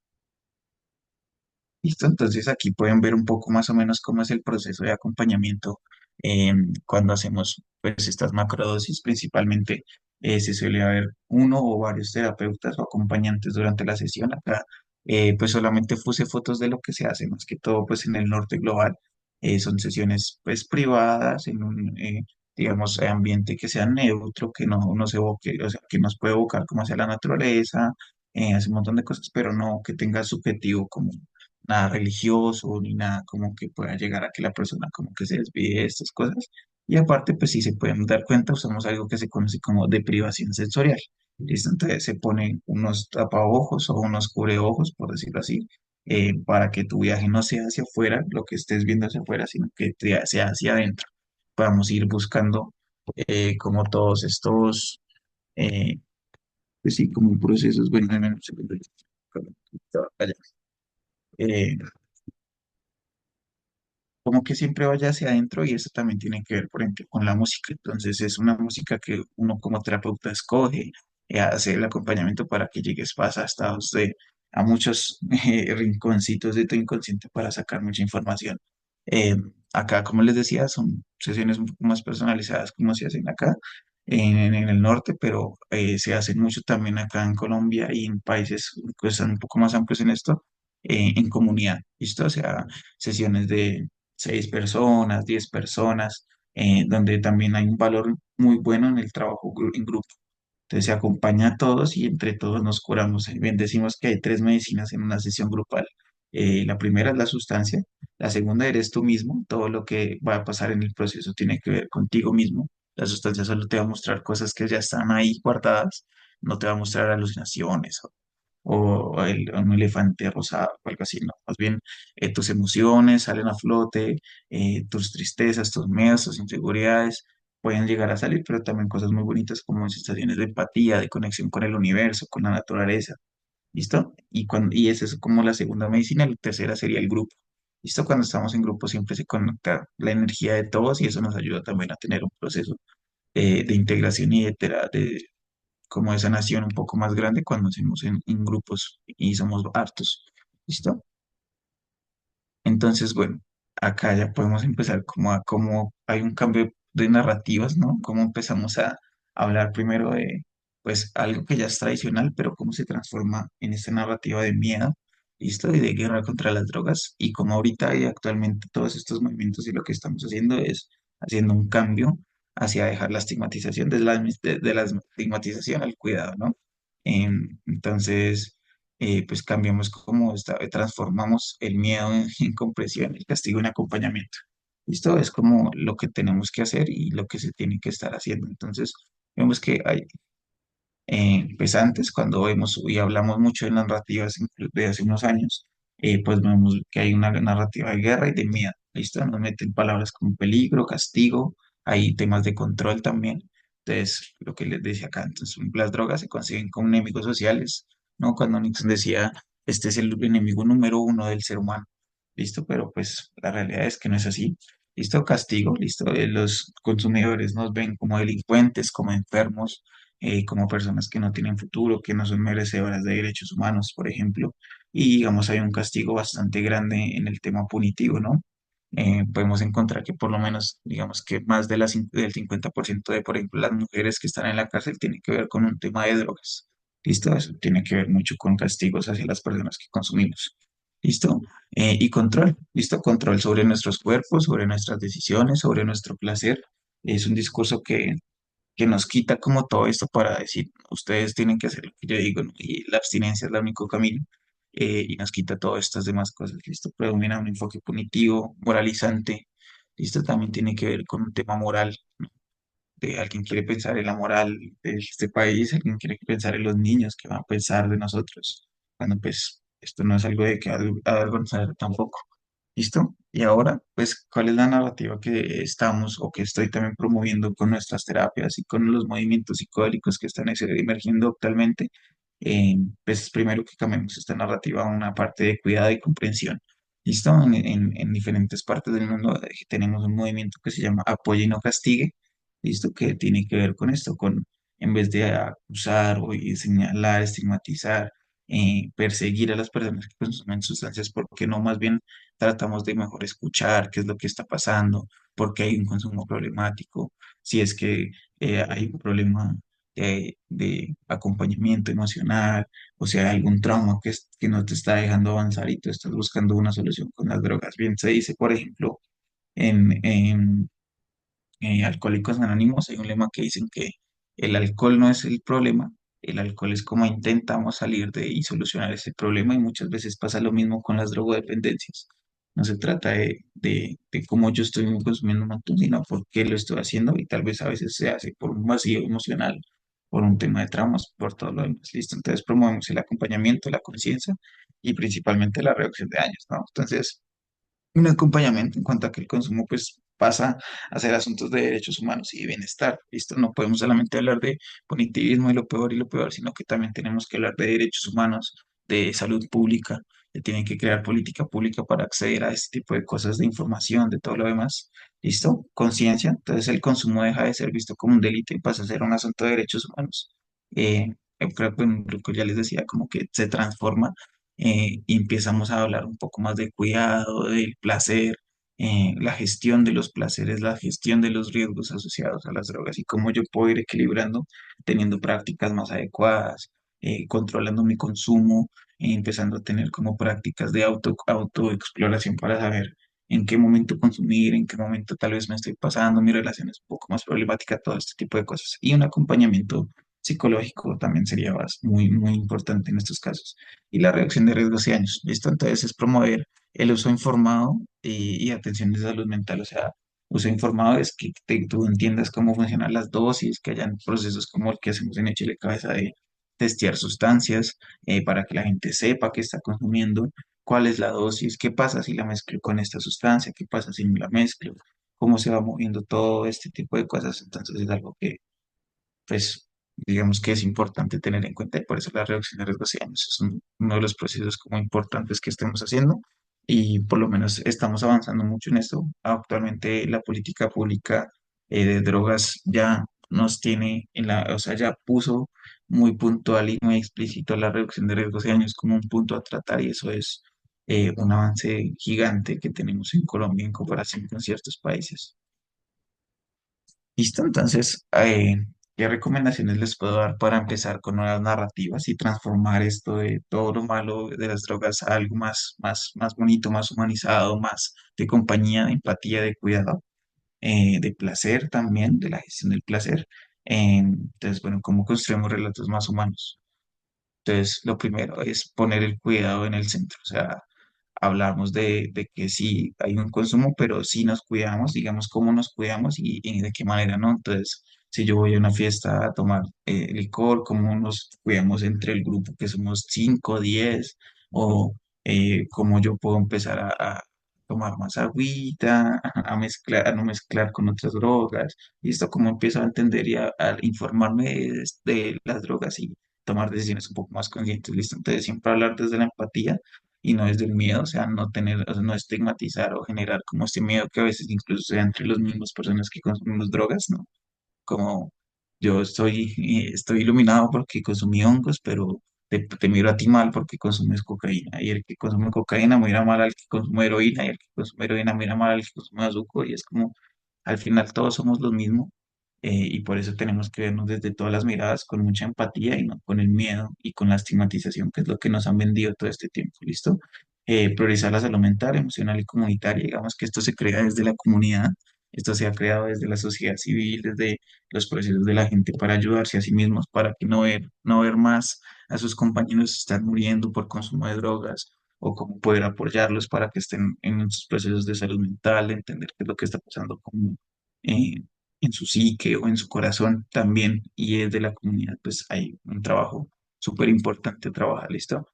B: Listo, entonces aquí pueden ver un poco más o menos cómo es el proceso de acompañamiento cuando hacemos pues estas macrodosis. Principalmente se suele haber uno o varios terapeutas o acompañantes durante la sesión. Acá pues solamente puse fotos de lo que se hace, más que todo pues en el norte global. Son sesiones pues privadas en un digamos ambiente que sea neutro, que no se evoque, o sea, que nos puede evocar como hacia la naturaleza, hace un montón de cosas, pero no que tenga subjetivo como nada religioso ni nada como que pueda llegar a que la persona como que se desvíe de estas cosas. Y aparte, pues si se pueden dar cuenta, usamos algo que se conoce como deprivación sensorial. ¿Listo? Entonces se ponen unos tapaojos o unos cubreojos, por decirlo así, para que tu viaje no sea hacia afuera, lo que estés viendo hacia afuera, sino que sea hacia adentro. Podamos ir buscando como todos estos, eh, pues sí, como procesos, bueno, en el segundo, allá. Eh, como que siempre vaya hacia adentro y eso también tiene que ver, por ejemplo, con la música. Entonces es una música que uno como terapeuta escoge, hace el acompañamiento para que llegues a estados a muchos rinconcitos de tu inconsciente para sacar mucha información. Eh, Acá, como les decía, son sesiones un poco más personalizadas como se hacen acá en el norte, pero se hacen mucho también acá en Colombia y en países que están un poco más amplios en esto, en comunidad, ¿listo? O sea, sesiones de 6 personas, 10 personas, donde también hay un valor muy bueno en el trabajo en grupo. Entonces se acompaña a todos y entre todos nos curamos. Bien, decimos que hay 3 medicinas en una sesión grupal. La primera es la sustancia, la segunda eres tú mismo, todo lo que va a pasar en el proceso tiene que ver contigo mismo. La sustancia solo te va a mostrar cosas que ya están ahí guardadas, no te va a mostrar alucinaciones un elefante rosado o algo así, no. Más bien tus emociones salen a flote, tus tristezas, tus miedos, tus inseguridades pueden llegar a salir, pero también cosas muy bonitas como sensaciones de empatía, de conexión con el universo, con la naturaleza. ¿Listo? Y esa es como la segunda medicina, la tercera sería el grupo. ¿Listo? Cuando estamos en grupo siempre se conecta la energía de todos y eso nos ayuda también a tener un proceso de integración y de como de sanación un poco más grande cuando hacemos en grupos y somos hartos. ¿Listo? Entonces, bueno, acá ya podemos empezar como a cómo hay un cambio de narrativas, ¿no? Cómo empezamos a hablar primero de, pues, algo que ya es tradicional, pero cómo se transforma en esta narrativa de miedo, ¿listo? Y de guerra contra las drogas. Y como ahorita y actualmente todos estos movimientos y lo que estamos haciendo es haciendo un cambio hacia dejar la estigmatización de la estigmatización al cuidado, ¿no? Entonces pues cambiamos como transformamos el miedo en compresión, el castigo en acompañamiento. Esto es como lo que tenemos que hacer y lo que se tiene que estar haciendo. Entonces, vemos que hay, pues antes, cuando vemos y hablamos mucho de narrativas de hace unos años, pues vemos que hay una narrativa de guerra y de miedo. ¿Listo? Nos meten palabras como peligro, castigo, hay temas de control también. Entonces, lo que les decía acá, entonces las drogas se consiguen como enemigos sociales, ¿no? Cuando Nixon decía, este es el enemigo número uno del ser humano. ¿Listo? Pero pues la realidad es que no es así. ¿Listo? Castigo, listo. Los consumidores nos ven como delincuentes, como enfermos, como personas que no tienen futuro, que no son merecedoras de derechos humanos, por ejemplo. Y digamos, hay un castigo bastante grande en el tema punitivo, ¿no? Podemos encontrar que por lo menos, digamos que más de del 50% de, por ejemplo, las mujeres que están en la cárcel tiene que ver con un tema de drogas. ¿Listo? Eso tiene que ver mucho con castigos hacia las personas que consumimos. ¿Listo? Y control, ¿listo? Control sobre nuestros cuerpos, sobre nuestras decisiones, sobre nuestro placer. Es un discurso que nos quita como todo esto para decir, ustedes tienen que hacer lo que yo digo, ¿no? Y la abstinencia es el único camino. Y nos quita todas estas demás cosas, ¿listo? Predomina un enfoque punitivo, moralizante, ¿listo? También tiene que ver con un tema moral, de alguien quiere pensar en la moral de este país, alguien quiere pensar en los niños que van a pensar de nosotros, cuando pues esto no es algo de que avergonzar tampoco. ¿Listo? Y ahora, pues, ¿cuál es la narrativa que estamos o que estoy también promoviendo con nuestras terapias y con los movimientos psicodélicos que están emergiendo actualmente? Pues primero que cambiemos esta narrativa a una parte de cuidado y comprensión. ¿Listo? En diferentes partes del mundo tenemos un movimiento que se llama Apoya y no castigue. ¿Listo? Que tiene que ver con esto, con en vez de acusar o y señalar, estigmatizar, perseguir a las personas que consumen sustancias, porque no más bien tratamos de mejor escuchar qué es lo que está pasando, por qué hay un consumo problemático, si es que hay un problema de acompañamiento emocional, o sea, algún trauma que no te está dejando avanzar y tú estás buscando una solución con las drogas. Bien, se dice, por ejemplo, en Alcohólicos Anónimos hay un lema que dicen que el alcohol no es el problema, el alcohol es como intentamos salir de y solucionar ese problema y muchas veces pasa lo mismo con las drogodependencias. No se trata de cómo yo estoy consumiendo un montón, sino por qué lo estoy haciendo y tal vez a veces se hace por un vacío emocional, por un tema de traumas, por todo lo demás. Listo, entonces promovemos el acompañamiento, la conciencia y principalmente la reducción de daños, ¿no? Entonces, un acompañamiento en cuanto a que el consumo pues pasa a ser asuntos de derechos humanos y de bienestar. ¿Listo? No podemos solamente hablar de punitivismo y lo peor, sino que también tenemos que hablar de derechos humanos, de salud pública, que tienen que crear política pública para acceder a este tipo de cosas de información, de todo lo demás. ¿Listo? Conciencia. Entonces el consumo deja de ser visto como un delito y pasa a ser un asunto de derechos humanos. Yo creo que lo que ya les decía, como que se transforma y empezamos a hablar un poco más de cuidado, del placer, la gestión de los placeres, la gestión de los riesgos asociados a las drogas y cómo yo puedo ir equilibrando, teniendo prácticas más adecuadas, controlando mi consumo, empezando a tener como prácticas de autoexploración para saber en qué momento consumir, en qué momento tal vez me estoy pasando, mi relación es un poco más problemática, todo este tipo de cosas. Y un acompañamiento psicológico también sería muy, muy importante en estos casos y la reducción de riesgos y daños. ¿Listo? Entonces es promover el uso informado y atención de salud mental. O sea, uso informado es que tú entiendas cómo funcionan las dosis, que hayan procesos como el que hacemos en Chile Cabeza de testear sustancias para que la gente sepa qué está consumiendo, cuál es la dosis, qué pasa si la mezclo con esta sustancia, qué pasa si no la mezclo, cómo se va moviendo todo este tipo de cosas. Entonces es algo que pues digamos que es importante tener en cuenta y por eso la reducción de riesgos y daños es uno de los procesos como importantes que estemos haciendo y por lo menos estamos avanzando mucho en esto. Actualmente la política pública de drogas ya nos tiene o sea, ya puso muy puntual y muy explícito la reducción de riesgos y daños como un punto a tratar y eso es un avance gigante que tenemos en Colombia en comparación con ciertos países. Listo, entonces, ¿qué recomendaciones les puedo dar para empezar con nuevas narrativas y transformar esto de todo lo malo de las drogas a algo más bonito, más humanizado, más de compañía, de empatía, de cuidado, de placer también, de la gestión del placer? Entonces, bueno, ¿cómo construimos relatos más humanos? Entonces, lo primero es poner el cuidado en el centro, o sea, hablamos de que sí hay un consumo, pero sí nos cuidamos, digamos cómo nos cuidamos y de qué manera, ¿no? Entonces, si yo voy a una fiesta a tomar licor, cómo nos cuidamos entre el grupo que somos 5 10 o cómo yo puedo empezar a tomar más agüita, a mezclar, a no mezclar con otras drogas, y esto cómo empiezo a entender y a informarme de las drogas y tomar decisiones un poco más conscientes, ¿listo? Entonces, siempre hablar desde la empatía y no desde el miedo, o sea, no tener, o sea, no estigmatizar o generar como este miedo que a veces incluso sea entre las mismas personas que consumimos drogas, ¿no? Como yo estoy iluminado porque consumí hongos, pero te miro a ti mal porque consumes cocaína. Y el que consume cocaína mira mal al que consume heroína, y el que consume heroína mira mal al que consume azúcar. Y es como, al final todos somos los mismos. Y por eso tenemos que vernos desde todas las miradas con mucha empatía y no con el miedo y con la estigmatización, que es lo que nos han vendido todo este tiempo. ¿Listo? Priorizar la salud mental, emocional y comunitaria. Digamos que esto se crea desde la comunidad. Esto se ha creado desde la sociedad civil, desde los procesos de la gente para ayudarse a sí mismos, para que no ver más a sus compañeros estar muriendo por consumo de drogas, o cómo poder apoyarlos para que estén en sus procesos de salud mental, entender qué es lo que está pasando eh, en su psique o en su corazón también. Y desde la comunidad, pues hay un trabajo súper importante trabajar, ¿listo?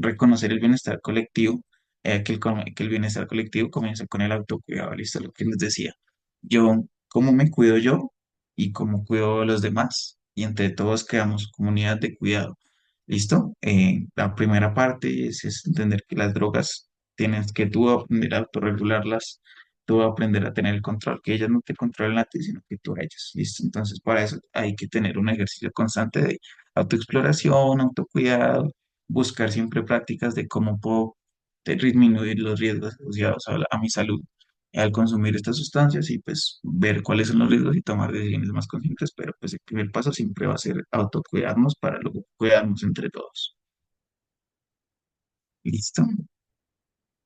B: Reconocer el bienestar colectivo, que el bienestar colectivo comienza con el autocuidado, ¿listo? Lo que les decía. Yo, ¿cómo me cuido yo y cómo cuido a los demás? Y entre todos creamos comunidad de cuidado. ¿Listo? La primera parte es entender que las drogas tienes que tú aprender a autorregularlas, tú aprender a tener el control, que ellas no te controlen a ti, sino que tú a ellas. ¿Listo? Entonces, para eso hay que tener un ejercicio constante de autoexploración, autocuidado, buscar siempre prácticas de cómo puedo disminuir los riesgos asociados a mi salud al consumir estas sustancias, y pues ver cuáles son los riesgos y tomar decisiones más conscientes, pero pues el primer paso siempre va a ser autocuidarnos para luego cuidarnos entre todos. ¿Listo?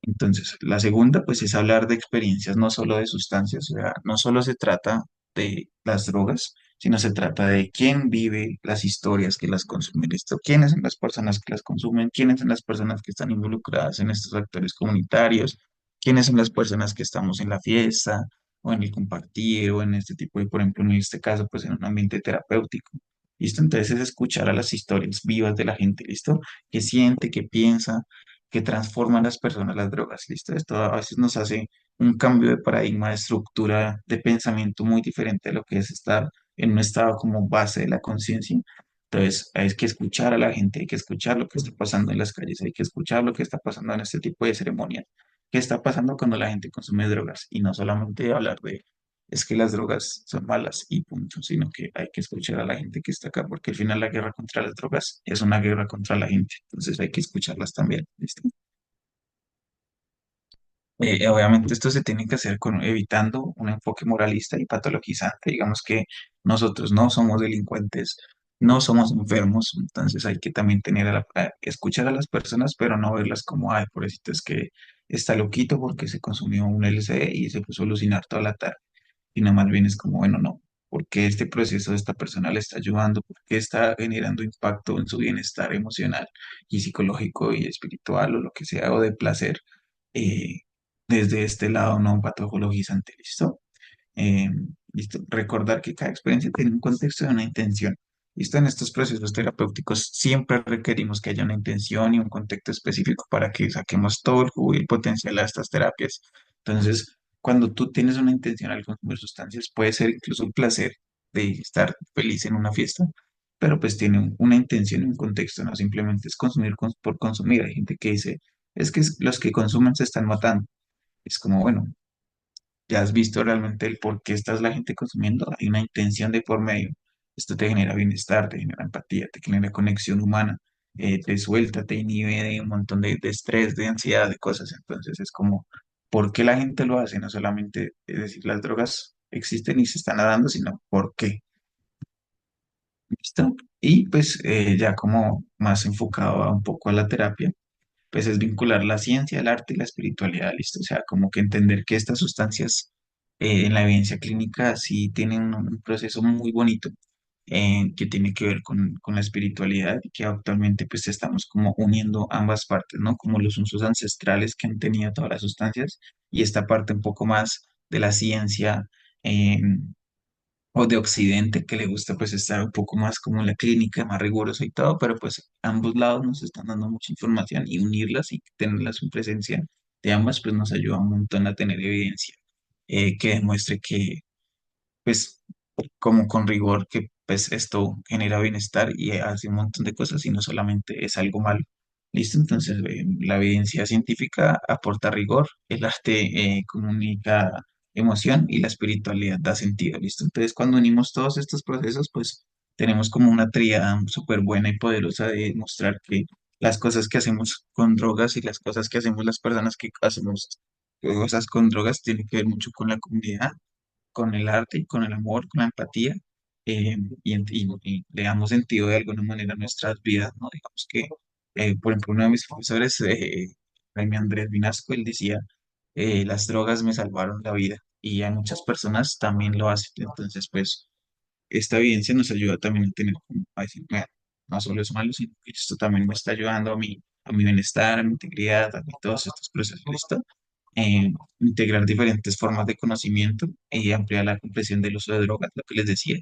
B: Entonces, la segunda, pues, es hablar de experiencias, no solo de sustancias, o sea, no solo se trata de las drogas, sino se trata de quién vive las historias que las consumen. ¿Listo? ¿Quiénes son las personas que las consumen? ¿Quiénes son las personas que están involucradas en estos actores comunitarios? ¿Quiénes son las personas que estamos en la fiesta o en el compartir o en este tipo de, por ejemplo, en este caso, pues en un ambiente terapéutico? ¿Listo? Entonces es escuchar a las historias vivas de la gente, ¿listo? ¿Qué siente, qué piensa, que transforman las personas las drogas? ¿Listo? Esto a veces nos hace un cambio de paradigma, de estructura, de pensamiento muy diferente a lo que es estar en un estado como base de la conciencia. Entonces, hay que escuchar a la gente, hay que escuchar lo que está pasando en las calles, hay que escuchar lo que está pasando en este tipo de ceremonias. ¿Qué está pasando cuando la gente consume drogas? Y no solamente hablar de, es que las drogas son malas y punto, sino que hay que escuchar a la gente que está acá, porque al final la guerra contra las drogas es una guerra contra la gente. Entonces hay que escucharlas también. ¿Listo? Obviamente esto se tiene que hacer evitando un enfoque moralista y patologizante. Digamos que nosotros no somos delincuentes, no somos enfermos, entonces hay que también tener escuchar a las personas, pero no verlas como, ay, pobrecito, es que está loquito porque se consumió un LSD y se puso a alucinar toda la tarde. Sino más bien es como, bueno, no, ¿por qué este proceso de esta persona le está ayudando? ¿Por qué está generando impacto en su bienestar emocional y psicológico y espiritual o lo que sea, o de placer? eh, Desde este lado no patologizante, ¿listo? Eh, ¿Listo? Recordar que cada experiencia tiene un contexto y una intención. ¿Listo? En estos procesos terapéuticos siempre requerimos que haya una intención y un contexto específico para que saquemos todo el jugo y el potencial a estas terapias. Entonces, cuando tú tienes una intención al consumir sustancias, puede ser incluso un placer de estar feliz en una fiesta, pero pues tiene una intención y un contexto, no simplemente es consumir por consumir. Hay gente que dice, es que los que consumen se están matando. Es como, bueno, ya has visto realmente el por qué estás la gente consumiendo, hay una intención de por medio. Esto te genera bienestar, te genera empatía, te genera conexión humana, te suelta, te inhibe de un montón de estrés, de ansiedad, de cosas. Entonces es como, ¿por qué la gente lo hace? No solamente es decir, las drogas existen y se están dando, sino por qué. ¿Listo? Y pues ya como más enfocado a un poco a la terapia, pues es vincular la ciencia, el arte y la espiritualidad, ¿listo? O sea, como que entender que estas sustancias en la evidencia clínica sí tienen un proceso muy bonito, que tiene que ver con la espiritualidad, y que actualmente pues estamos como uniendo ambas partes, ¿no? Como los usos ancestrales que han tenido todas las sustancias y esta parte un poco más de la ciencia, eh, o de Occidente, que le gusta pues estar un poco más como en la clínica, más riguroso y todo, pero pues ambos lados nos están dando mucha información, y unirlas y tenerlas en presencia de ambas pues nos ayuda un montón a tener evidencia que demuestre que pues como con rigor que pues esto genera bienestar y hace un montón de cosas y no solamente es algo malo. ¿Listo? Entonces, la evidencia científica aporta rigor, el arte comunica emoción y la espiritualidad da sentido. ¿Listo? Entonces, cuando unimos todos estos procesos, pues tenemos como una tríada súper buena y poderosa de mostrar que las cosas que hacemos con drogas y las cosas que hacemos las personas que hacemos cosas con drogas tienen que ver mucho con la comunidad, con el arte, con el amor, con la empatía, y le damos sentido de alguna manera a nuestras vidas, ¿no? Digamos que, por ejemplo, uno de mis profesores, Jaime Andrés Vinasco, él decía, las drogas me salvaron la vida y a muchas personas también lo hacen. Entonces, pues, esta evidencia nos ayuda también a tener, como a decir, "Vea, no solo es malo, sino que esto también me está ayudando a mi bienestar, a mi integridad, a todos estos procesos, ¿listo? Integrar diferentes formas de conocimiento y ampliar la comprensión del uso de drogas, lo que les decía.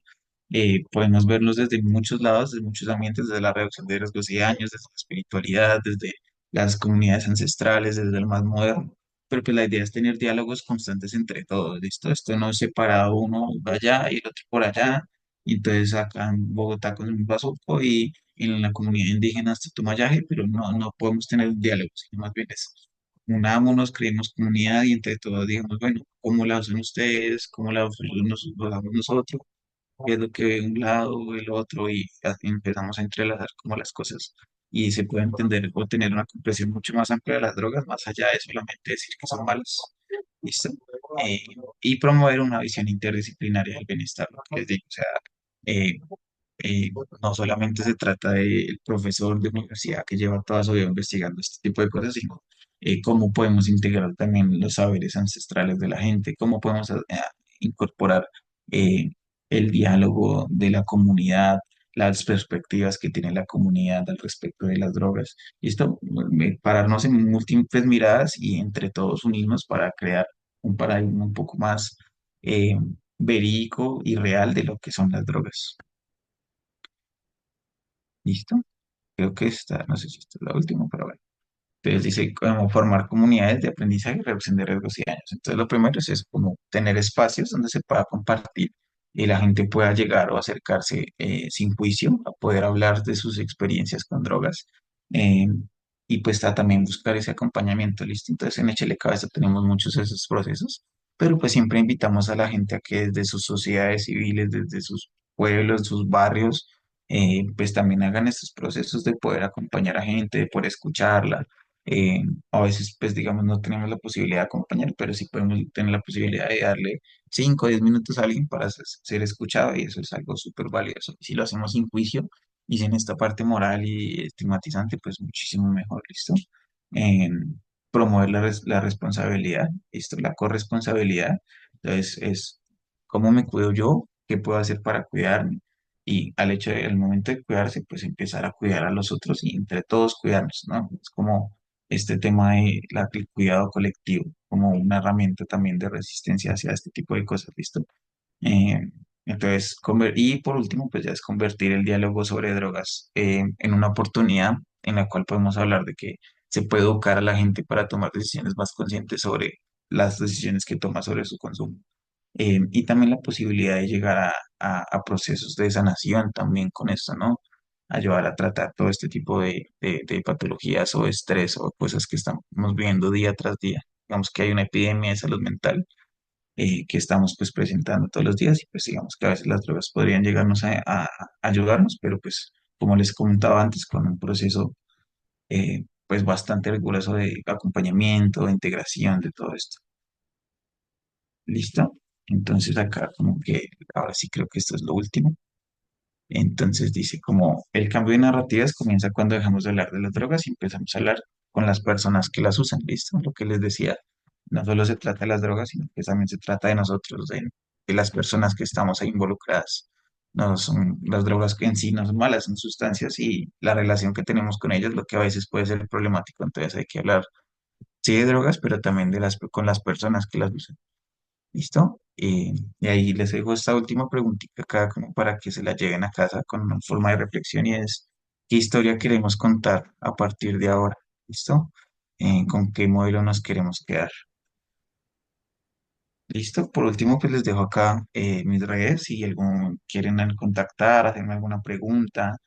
B: Podemos verlos desde muchos lados, desde muchos ambientes, desde la reducción de riesgos y daños, desde la espiritualidad, desde las comunidades ancestrales, desde el más moderno. Pero pues la idea es tener diálogos constantes entre todos, ¿listo? Esto no es separado uno allá y el otro por allá. Y entonces acá en Bogotá con un bazuco y en la comunidad indígena hasta Tumayaje, pero no podemos tener un diálogo, sino más bien es unámonos, creemos comunidad y entre todos digamos, bueno, ¿cómo la usan ustedes? ¿Cómo la usamos nosotros? ¿Qué es lo que ve un lado o el otro? Y así empezamos a entrelazar como las cosas y se puede entender o tener una comprensión mucho más amplia de las drogas, más allá de solamente decir que son malas. ¿Listo? Eh, y promover una visión interdisciplinaria del bienestar, lo que les digo, o sea, eh, eh, no solamente se trata del profesor de universidad que lleva toda su vida investigando este tipo de cosas, sino cómo podemos integrar también los saberes ancestrales de la gente, cómo podemos incorporar eh, el diálogo de la comunidad, las perspectivas que tiene la comunidad al respecto de las drogas. Y esto, pararnos en múltiples miradas y entre todos unirnos para crear un paradigma un poco más eh, verídico y real de lo que son las drogas. ¿Listo? Creo que esta, no sé si esta es la última, pero bueno. Entonces dice cómo formar comunidades de aprendizaje y reducción de riesgos y daños. Entonces lo primero es eso, como tener espacios donde se pueda compartir y la gente pueda llegar o acercarse sin juicio a poder hablar de sus experiencias con drogas. eh, y pues también buscar ese acompañamiento, ¿listo? Entonces en Échele Cabeza tenemos muchos de esos procesos, pero pues siempre invitamos a la gente a que desde sus sociedades civiles, desde sus pueblos, sus barrios, pues también hagan estos procesos de poder acompañar a gente, de poder escucharla. eh, a veces, pues digamos, no tenemos la posibilidad de acompañar, pero sí podemos tener la posibilidad de darle 5 o 10 minutos a alguien para ser escuchado y eso es algo súper valioso. Si lo hacemos sin juicio y sin esta parte moral y estigmatizante, pues muchísimo mejor, ¿listo? Eh, Promover la responsabilidad, ¿listo? La corresponsabilidad. Entonces, es cómo me cuido yo, qué puedo hacer para cuidarme y al momento de cuidarse, pues empezar a cuidar a los otros y entre todos cuidarnos, ¿no? Es como este tema de el cuidado colectivo, como una herramienta también de resistencia hacia este tipo de cosas, ¿listo? Eh, entonces, y por último, pues ya es convertir el diálogo sobre drogas en una oportunidad en la cual podemos hablar de que se puede educar a la gente para tomar decisiones más conscientes sobre las decisiones que toma sobre su consumo. Y también la posibilidad de llegar a procesos de sanación también con esto, ¿no? Ayudar a tratar todo este tipo de patologías o estrés o cosas que estamos viendo día tras día. Digamos que hay una epidemia de salud mental que estamos pues presentando todos los días y pues digamos que a veces las drogas podrían llegarnos a ayudarnos, pero pues como les comentaba antes, con un proceso pues bastante riguroso de acompañamiento, de integración de todo esto. ¿Listo? Entonces acá como que ahora sí creo que esto es lo último. Entonces dice como el cambio de narrativas comienza cuando dejamos de hablar de las drogas y empezamos a hablar con las personas que las usan, ¿listo? Lo que les decía, no solo se trata de las drogas, sino que también se trata de nosotros, de las personas que estamos ahí involucradas. No son las drogas que en sí no son malas, son sustancias y la relación que tenemos con ellas, lo que a veces puede ser problemático. Entonces hay que hablar, sí, de drogas, pero también con las personas que las usan. ¿Listo? Y ahí les dejo esta última preguntita acá como para que se la lleven a casa con una forma de reflexión y es, ¿qué historia queremos contar a partir de ahora? ¿Listo? ¿Con qué modelo nos queremos quedar? Listo. Por último, pues les dejo acá mis redes si algún, quieren contactar, hacerme alguna pregunta,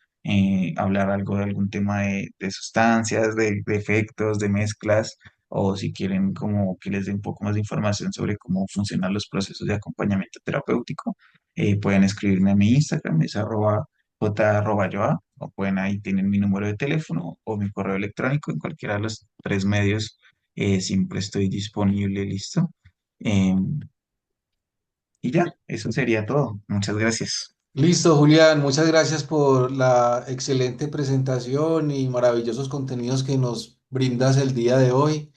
B: hablar algo de algún tema de sustancias, de efectos, de mezclas, o si quieren como que les dé un poco más de información sobre cómo funcionan los procesos de acompañamiento terapéutico, pueden escribirme a mi Instagram, es j@yoa, o pueden ahí tienen mi número de teléfono o mi correo electrónico, en cualquiera de los tres medios siempre estoy disponible, listo. Em, y ya, eso sería todo. Muchas gracias.
A: Listo, Julián, muchas gracias por la excelente presentación y maravillosos contenidos que nos brindas el día de hoy.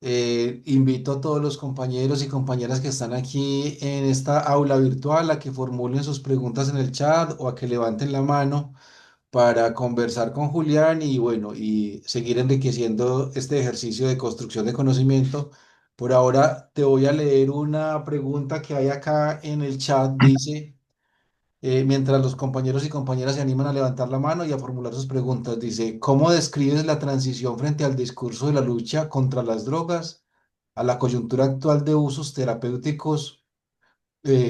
A: Invito a todos los compañeros y compañeras que están aquí en esta aula virtual a que formulen sus preguntas en el chat o a que levanten la mano para conversar con Julián y bueno, y seguir enriqueciendo este ejercicio de construcción de conocimiento. Por ahora te voy a leer una pregunta que hay acá en el chat. Dice, mientras los compañeros y compañeras se animan a levantar la mano y a formular sus preguntas, dice, ¿cómo describes la transición frente al discurso de la lucha contra las drogas, a la coyuntura actual de usos terapéuticos,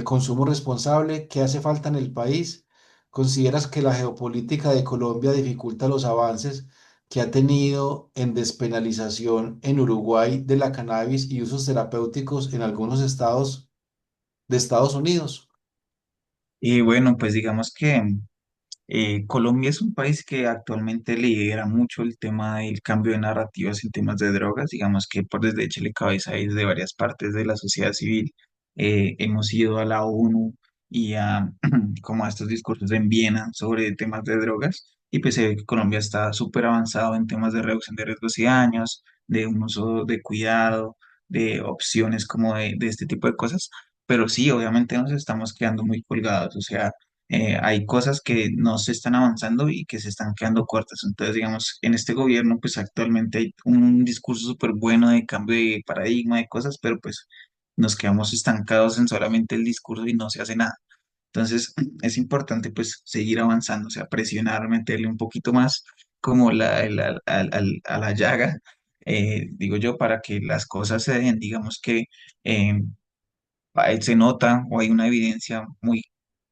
A: consumo responsable? ¿Qué hace falta en el país? ¿Consideras que la geopolítica de Colombia dificulta los avances que ha tenido en despenalización en Uruguay de la cannabis y usos terapéuticos en algunos estados de Estados Unidos?
B: Y bueno, pues digamos que Colombia es un país que actualmente lidera mucho el tema del cambio de narrativas en temas de drogas. Digamos que por desde echarle cabeza desde varias partes de la sociedad civil hemos ido a la ONU y a como a estos discursos en Viena sobre temas de drogas. Y pues se ve que Colombia está súper avanzado en temas de reducción de riesgos y daños, de un uso de cuidado, de opciones como de este tipo de cosas. Pero sí, obviamente nos estamos quedando muy colgados. O sea, hay cosas que no se están avanzando y que se están quedando cortas. Entonces, digamos, en este gobierno, pues actualmente hay un discurso súper bueno de cambio de paradigma de cosas, pero pues nos quedamos estancados en solamente el discurso y no se hace nada. Entonces, es importante pues seguir avanzando, o sea, presionar, meterle un poquito más como a la llaga, digo yo, para que las cosas se den, digamos que eh, se nota o hay una evidencia muy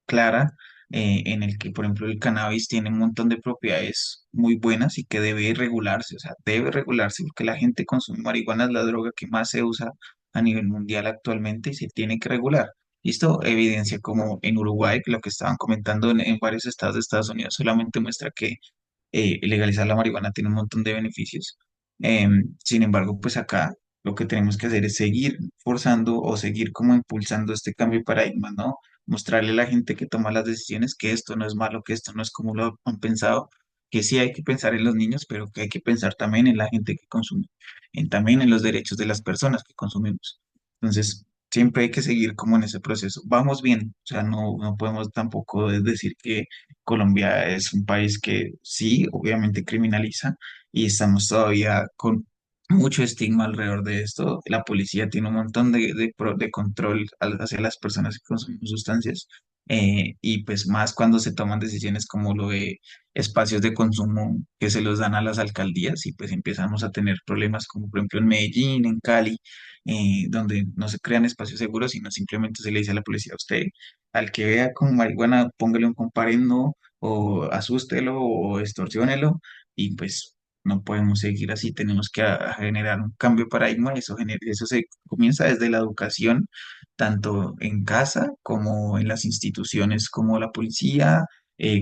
B: clara en el que, por ejemplo, el cannabis tiene un montón de propiedades muy buenas y que debe regularse, o sea, debe regularse porque la gente consume marihuana, es la droga que más se usa a nivel mundial actualmente y se tiene que regular. Esto evidencia como en Uruguay, que lo que estaban comentando en varios estados de Estados Unidos solamente muestra que legalizar la marihuana tiene un montón de beneficios. Sin embargo, pues acá lo que tenemos que hacer es seguir forzando o seguir como impulsando este cambio de paradigma, ¿no? Mostrarle a la gente que toma las decisiones que esto no es malo, que esto no es como lo han pensado, que sí hay que pensar en los niños, pero que hay que pensar también en la gente que consume, también en los derechos de las personas que consumimos. Entonces, siempre hay que seguir como en ese proceso. Vamos bien, o sea, no podemos tampoco decir que Colombia es un país que sí, obviamente criminaliza y estamos todavía con mucho estigma alrededor de esto. La policía tiene un montón de control hacia las personas que consumen sustancias y pues más cuando se toman decisiones como lo de espacios de consumo que se los dan a las alcaldías y pues empezamos a tener problemas como por ejemplo en Medellín, en Cali, donde no se crean espacios seguros, sino simplemente se le dice a la policía, usted al que vea con marihuana, póngale un comparendo o asústelo o extorsiónelo y pues no podemos seguir así, tenemos que generar un cambio de paradigma y eso se comienza desde la educación, tanto en casa como en las instituciones como la policía,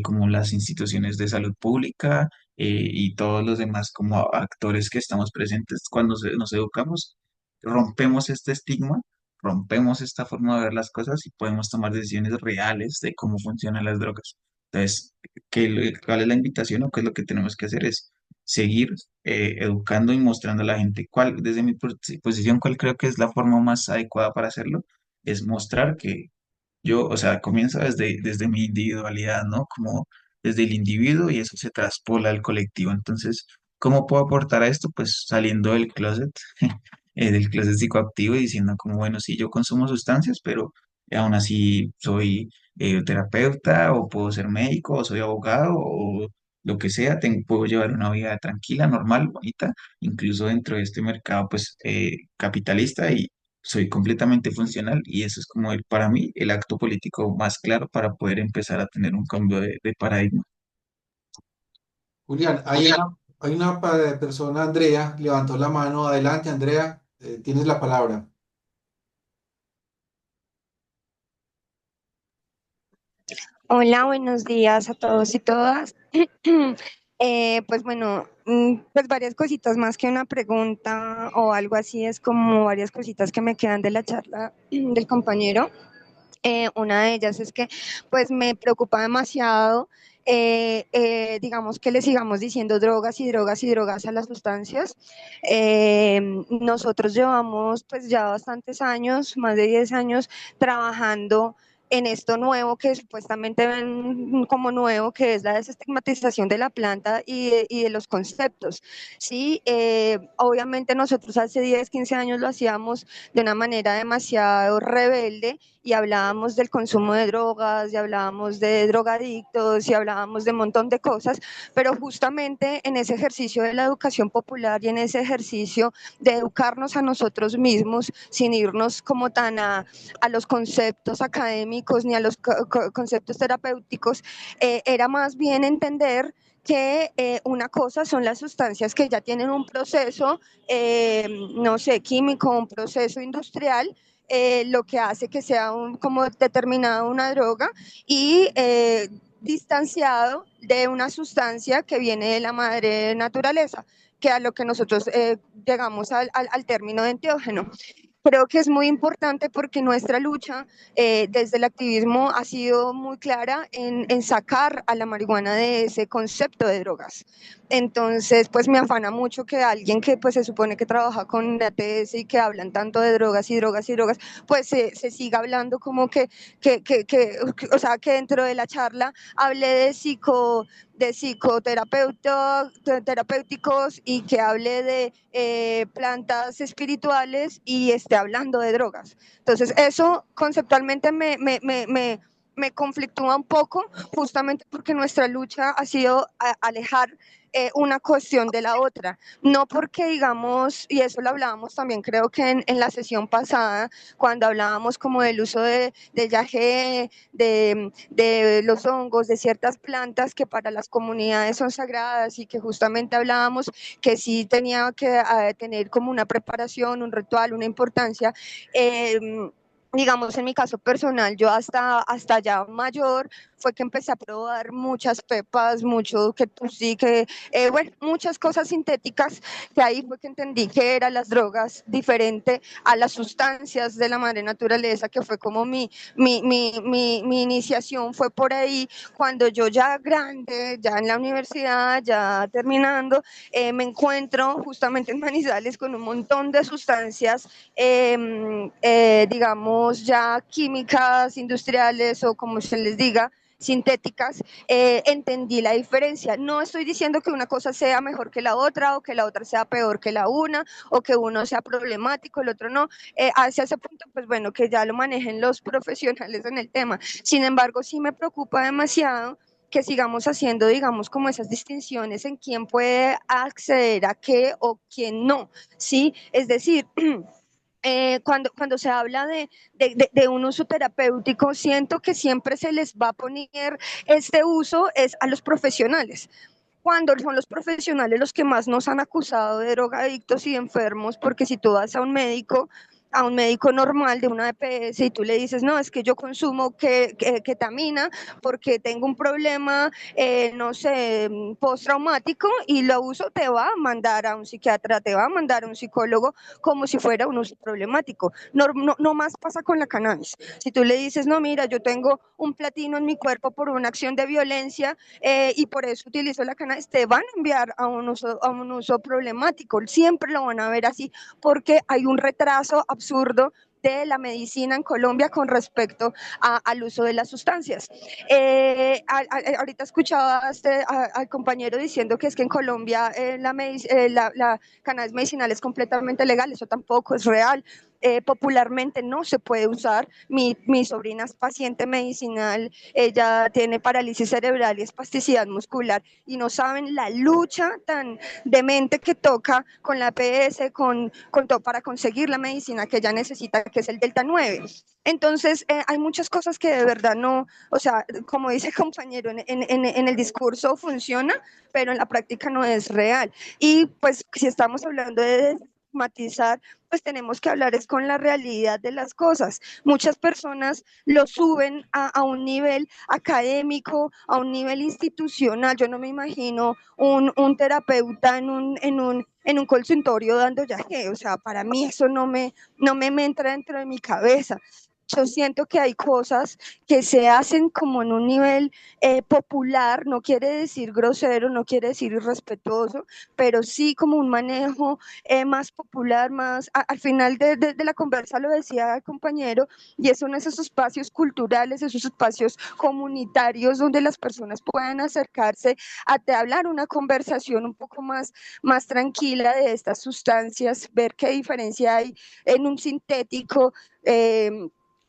B: como las instituciones de salud pública y todos los demás como actores que estamos presentes cuando nos educamos, rompemos este estigma, rompemos esta forma de ver las cosas y podemos tomar decisiones reales de cómo funcionan las drogas. Entonces, ¿cuál es la invitación o qué es lo que tenemos que hacer? Es seguir educando y mostrando a la gente cuál, desde mi posición, cuál creo que es la forma más adecuada para hacerlo, es mostrar que yo, o sea, comienza desde mi individualidad, ¿no? Como desde el individuo y eso se traspola al colectivo. Entonces, ¿cómo puedo aportar a esto? Pues saliendo del closet psicoactivo y diciendo como, bueno, sí, yo consumo sustancias, pero aún así soy terapeuta o puedo ser médico o soy abogado o lo que sea, puedo llevar una vida tranquila, normal, bonita, incluso dentro de este mercado, pues, capitalista y soy completamente funcional y eso es como para mí el acto político más claro para poder empezar a tener un cambio de paradigma.
A: Julián, hay una persona, Andrea, levantó la mano. Adelante, Andrea, tienes la palabra.
C: Hola, buenos días a todos y todas. Pues bueno, pues varias cositas más que una pregunta o algo así, es como varias cositas que me quedan de la charla del compañero. Una de ellas es que pues me preocupa demasiado, digamos que le sigamos diciendo drogas y drogas y drogas a las sustancias. Nosotros llevamos pues ya bastantes años, más de 10 años, trabajando en esto nuevo que supuestamente ven como nuevo, que es la desestigmatización de la planta y de los conceptos. Sí, obviamente nosotros hace 10 15 años lo hacíamos de una manera demasiado rebelde y hablábamos del consumo de drogas, y hablábamos de drogadictos, y hablábamos de un montón de cosas, pero justamente en ese ejercicio de la educación popular y en ese ejercicio de educarnos a nosotros mismos, sin irnos como tan a los conceptos académicos ni a los conceptos terapéuticos, era más bien entender que una cosa son las sustancias que ya tienen un proceso, no sé, químico, un proceso industrial, lo que hace que sea como determinada una droga y distanciado de una sustancia que viene de la madre naturaleza, que a lo que nosotros llegamos al término de enteógeno. Creo que es muy importante porque nuestra lucha desde el activismo ha sido muy clara en sacar a la marihuana de ese concepto de drogas. Entonces, pues me afana mucho que alguien que pues se supone que trabaja con la ATS y que hablan tanto de drogas y drogas y drogas, pues se siga hablando como o sea, que dentro de la charla hable de terapéuticos y que hable de plantas espirituales y esté hablando de drogas. Entonces, eso conceptualmente me conflictúa un poco, justamente porque nuestra lucha ha sido alejar una cuestión de la otra. No porque digamos, y eso lo hablábamos también creo que en la sesión pasada, cuando hablábamos como del uso del yagé, de los hongos, de ciertas plantas que para las comunidades son sagradas y que justamente hablábamos que sí tenía que tener como una preparación, un ritual, una importancia. Digamos, en mi caso personal, yo hasta ya mayor fue que empecé a probar muchas pepas, mucho que sí, que, bueno, muchas cosas sintéticas, que ahí fue que entendí que eran las drogas diferente a las sustancias de la madre naturaleza, que fue como mi iniciación fue por ahí, cuando yo ya grande, ya en la universidad, ya terminando, me encuentro justamente en Manizales con un montón de sustancias, digamos, ya químicas, industriales o como se les diga, sintéticas, entendí la diferencia. No estoy diciendo que una cosa sea mejor que la otra o que la otra sea peor que la una o que uno sea problemático, el otro no. Hacia ese punto, pues bueno, que ya lo manejen los profesionales en el tema. Sin embargo, sí me preocupa demasiado que sigamos haciendo, digamos, como esas distinciones en quién puede acceder a qué o quién no, ¿sí? Es decir, cuando se habla de un uso terapéutico, siento que siempre se les va a poner este uso es a los profesionales. Cuando son los profesionales los que más nos han acusado de drogadictos y enfermos, porque si tú vas a un médico normal de una EPS y tú le dices, no, es que yo consumo ketamina porque tengo un problema, no sé, postraumático y lo uso, te va a mandar a un psiquiatra, te va a mandar a un psicólogo como si fuera un uso problemático. No, no, no más pasa con la cannabis. Si tú le dices, no, mira, yo tengo un platino en mi cuerpo por una acción de violencia y por eso utilizo la cannabis, te van a enviar a un uso problemático. Siempre lo van a ver así porque hay un retraso absurdo de la medicina en Colombia con respecto al uso de las sustancias. Ahorita escuchaba al compañero diciendo que es que en Colombia la cannabis medicinal es completamente legal, eso tampoco es real. popularmente no se puede usar. Mi sobrina es paciente medicinal, ella tiene parálisis cerebral y espasticidad muscular y no saben la lucha tan demente que toca con la PS, con todo para conseguir la medicina que ella necesita, que es el Delta 9. Entonces, hay muchas cosas que de verdad no, o sea, como dice el compañero, en el discurso funciona, pero en la práctica no es real. Y pues si estamos hablando de matizar, pues tenemos que hablar es con la realidad de las cosas. Muchas personas lo suben a un nivel académico, a un nivel institucional. Yo no me imagino un terapeuta en un consultorio dando yaje. O sea, para mí eso no me entra dentro de mi cabeza. Yo siento que hay cosas que se hacen como en un nivel popular, no quiere decir grosero, no quiere decir irrespetuoso, pero sí como un manejo más popular, al final de la conversa lo decía el compañero, y son esos espacios culturales, esos espacios comunitarios donde las personas puedan acercarse a hablar una conversación un poco más tranquila de estas sustancias, ver qué diferencia hay en un sintético.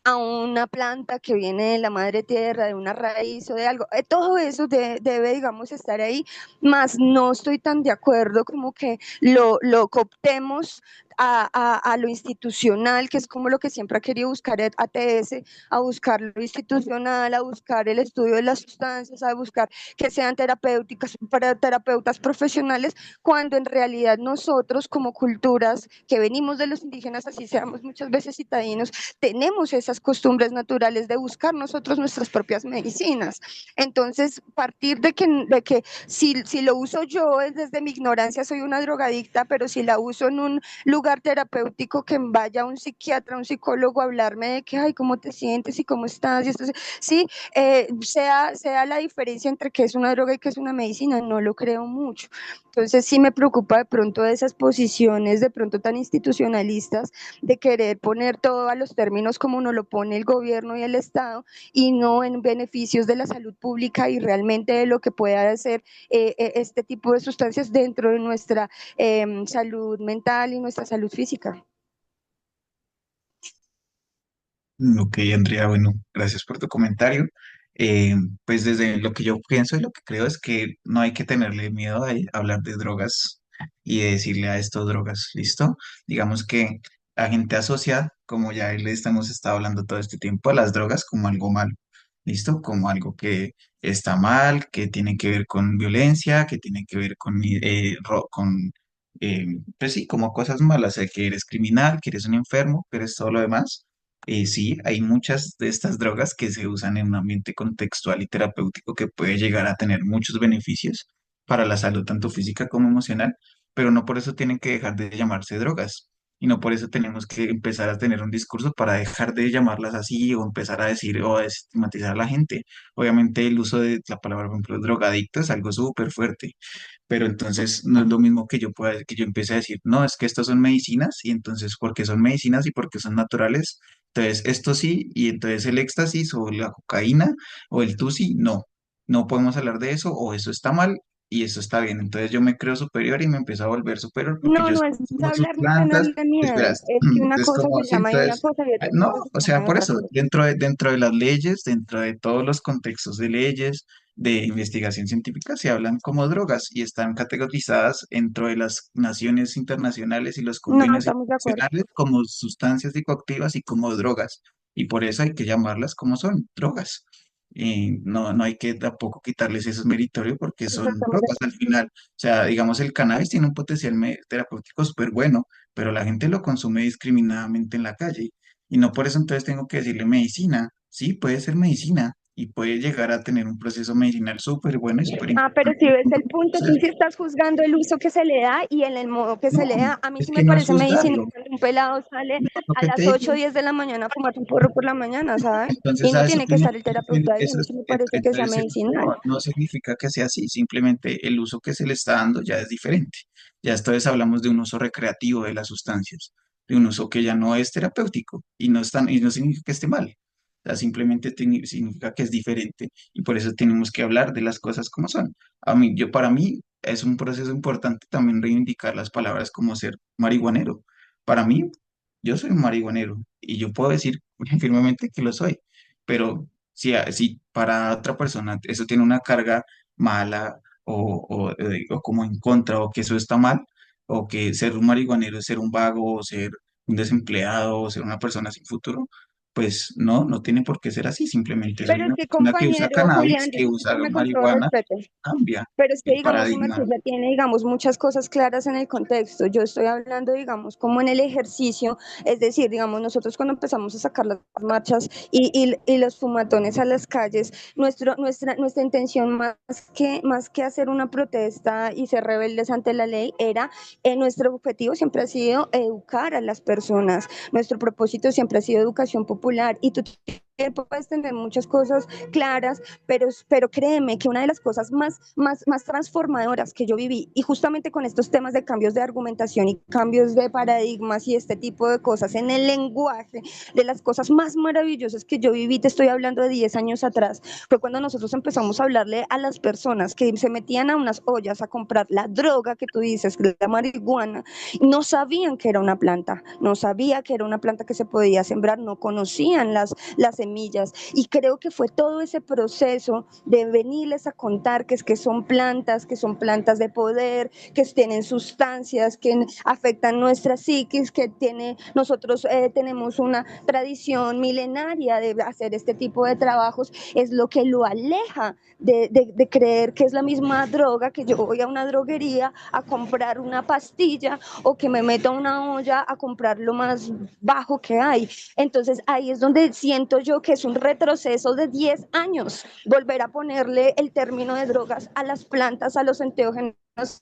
C: A una planta que viene de la madre tierra, de una raíz o de algo. Todo eso debe, digamos, estar ahí, más no estoy tan de acuerdo como que lo cooptemos a lo institucional, que es como lo que siempre ha querido buscar ATS, a buscar lo institucional, a buscar el estudio de las sustancias, a buscar que sean terapéuticas para terapeutas profesionales, cuando en realidad nosotros como culturas que venimos de los indígenas, así seamos muchas veces citadinos, tenemos esas costumbres naturales de buscar nosotros nuestras propias medicinas. Entonces, partir de que si lo uso yo es desde mi ignorancia, soy una drogadicta, pero si la uso en un lugar terapéutico, que vaya un psiquiatra, un psicólogo a hablarme de que, ay, ¿cómo te sientes y cómo estás? Y esto, sí, sea la diferencia entre qué es una droga y qué es una medicina, no lo creo mucho. Entonces sí me preocupa de pronto esas posiciones de pronto tan institucionalistas de querer poner todo a los términos como nos lo pone el gobierno y el Estado, y no en beneficios de la salud pública y realmente de lo que pueda hacer este tipo de sustancias dentro de nuestra salud mental y nuestra salud física.
B: Ok, Andrea, bueno, gracias por tu comentario. Eh, pues desde lo que yo pienso y lo que creo es que no hay que tenerle miedo a hablar de drogas y de decirle a esto drogas, ¿listo? Digamos que la gente asocia, como ya le estamos estado hablando todo este tiempo, a las drogas como algo malo, ¿listo? Como algo que está mal, que tiene que ver con violencia, que tiene que ver pues sí, como cosas malas, que eres criminal, que eres un enfermo, que eres todo lo demás. Sí, hay muchas de estas drogas que se usan en un ambiente contextual y terapéutico que puede llegar a tener muchos beneficios para la salud, tanto física como emocional, pero no por eso tienen que dejar de llamarse drogas. Y no por eso tenemos que empezar a tener un discurso para dejar de llamarlas así o empezar a decir o a estigmatizar a la gente. Obviamente el uso de la palabra, por ejemplo, drogadicto es algo súper fuerte, pero entonces no es lo mismo que yo empiece a decir, no, es que estos son medicinas y entonces porque son medicinas y porque son naturales, entonces esto sí, y entonces el éxtasis o la cocaína o el tusi, no, no podemos hablar de eso o eso está mal y eso está bien. Entonces yo me creo superior y me empiezo a volver superior porque
C: No,
B: yo
C: no es
B: consumo sus
C: hablar de
B: plantas.
C: tenerle miedo,
B: Esperas,
C: es que una
B: es
C: cosa
B: como,
C: se
B: sí,
C: llama de una
B: entonces,
C: cosa y otra
B: no,
C: cosa
B: o
C: se llama
B: sea,
C: de
B: por
C: otra
B: eso,
C: cosa.
B: dentro de las leyes, dentro de todos los contextos de leyes, de investigación científica se hablan como drogas y están categorizadas dentro de las naciones internacionales y los
C: No,
B: convenios
C: estamos de acuerdo.
B: internacionales como sustancias psicoactivas y como drogas. Y por eso hay que llamarlas como son, drogas. Y no, no hay que tampoco quitarles esos meritorios porque
C: Eso
B: son
C: estamos de
B: drogas al final. O sea, digamos, el cannabis tiene un potencial terapéutico súper bueno, pero la gente lo consume discriminadamente en la calle. Y no por eso entonces tengo que decirle medicina. Sí, puede ser medicina y puede llegar a tener un proceso medicinal súper bueno y súper
C: Pero si
B: importante.
C: ves el punto, tú sí estás juzgando el uso que se le da y en el modo que
B: No,
C: se le da. A mí
B: es
C: sí
B: que
C: me
B: no es
C: parece medicina
B: juzgarlo.
C: cuando un pelado sale
B: No, lo
C: a
B: que te
C: las 8 o
B: digo,
C: 10 de la mañana a fumar un porro por la mañana, ¿sabes? Y
B: entonces a
C: no
B: eso
C: tiene que
B: tiene,
C: estar el terapeuta ahí, a
B: eso
C: mí
B: es,
C: sí me parece que sea
B: entonces
C: medicinal.
B: no, no significa que sea así, simplemente el uso que se le está dando ya es diferente. Ya entonces hablamos de un uso recreativo de las sustancias, de un uso que ya no es terapéutico y no significa que esté mal. O sea, simplemente significa que es diferente y por eso tenemos que hablar de las cosas como son. Para mí es un proceso importante también reivindicar las palabras como ser marihuanero. Para mí yo soy un marihuanero y yo puedo decir firmemente que lo soy, pero si para otra persona eso tiene una carga mala o como en contra o que eso está mal, o que ser un marihuanero es ser un vago o ser un desempleado o ser una persona sin futuro, pues no, no tiene por qué ser así, simplemente soy
C: Pero es
B: una
C: que,
B: persona que usa
C: compañero
B: cannabis,
C: Julián,
B: que usa
C: discúlpame con todo
B: marihuana,
C: respeto.
B: cambia
C: Pero es que,
B: el
C: digamos, su
B: paradigma.
C: merced ya tiene, digamos, muchas cosas claras en el contexto. Yo estoy hablando, digamos, como en el ejercicio, es decir, digamos, nosotros cuando empezamos a sacar las marchas y los fumatones a las calles, nuestra intención más que hacer una protesta y ser rebeldes ante la ley era, nuestro objetivo siempre ha sido educar a las personas. Nuestro propósito siempre ha sido educación popular y tú puedes tener muchas cosas claras, pero créeme que una de las cosas más transformadoras que yo viví, y justamente con estos temas de cambios de argumentación y cambios de paradigmas y este tipo de cosas en el lenguaje, de las cosas más maravillosas que yo viví, te estoy hablando de 10 años atrás, fue cuando nosotros empezamos a hablarle a las personas que se metían a unas ollas a comprar la droga que tú dices, la marihuana, no sabían que era una planta, no sabía que era una planta que se podía sembrar, no conocían las semillas. Y creo que fue todo ese proceso de venirles a contar que son plantas de poder, que tienen sustancias que afectan nuestra psiquis, nosotros tenemos una tradición milenaria de hacer este tipo de trabajos, es lo que lo aleja de creer que es la misma droga, que yo voy a una droguería a comprar una pastilla o que me meto a una olla a comprar lo más bajo que hay. Entonces ahí es donde siento yo que es un retroceso de 10 años, volver a ponerle el término de drogas a las plantas, a los enteógenos,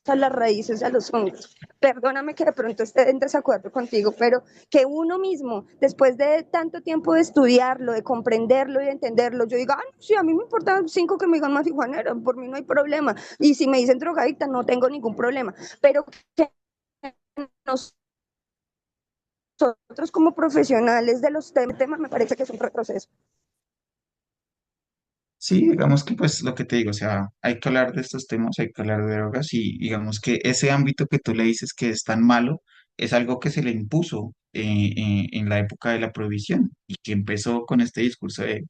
C: a las raíces, a los hongos. Perdóname que de pronto esté en desacuerdo contigo, pero que uno mismo, después de tanto tiempo de estudiarlo, de comprenderlo y de entenderlo, yo digo, ah, no, sí, a mí me importan 5 que me digan marihuanera, por mí no hay problema. Y si me dicen drogadicta, no tengo ningún problema. Pero que nos nosotros como profesionales de los temas me parece que es un retroceso.
B: Sí, digamos que pues lo que te digo, o sea, hay que hablar de estos temas, hay que hablar de drogas y digamos que ese ámbito que tú le dices que es tan malo es algo que se le impuso en la época de la prohibición y que empezó con este discurso de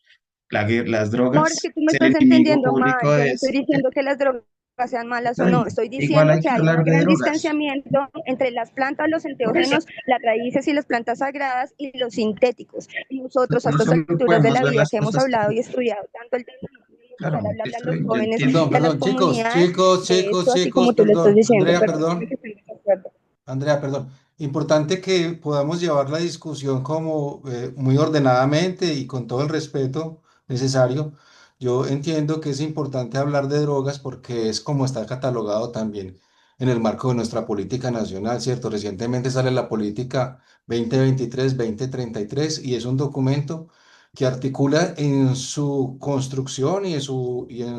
B: las
C: Amor, es que
B: drogas,
C: tú me
B: es
C: estás
B: el enemigo
C: entendiendo
B: público
C: mal. Yo
B: de
C: no estoy diciendo que las drogas sean malas o no. Estoy
B: igual
C: diciendo
B: hay
C: que
B: que
C: hay un
B: hablar de
C: gran
B: drogas,
C: distanciamiento entre las plantas, los
B: por eso.
C: enteógenos, las raíces y las plantas sagradas y los sintéticos. Y nosotros a
B: No
C: estas
B: solo
C: alturas de
B: podemos
C: la
B: ver
C: vida
B: las
C: que hemos
B: cosas
C: hablado y estudiado tanto el tema, no podemos
B: claro,
C: estar hablarle a
B: esto
C: los
B: yo
C: jóvenes
B: entiendo.
A: Perdón,
C: y a las
A: perdón,
C: comunidades de esto, así como tú lo estás
A: perdón.
C: diciendo. Perdóname que estoy en desacuerdo.
A: Andrea, perdón. Importante que podamos llevar la discusión como muy ordenadamente y con todo el respeto necesario. Yo entiendo que es importante hablar de drogas porque es como está catalogado también en el marco de nuestra política nacional, ¿cierto? Recientemente sale la política 2023-2033 y es un documento que articula en su construcción y en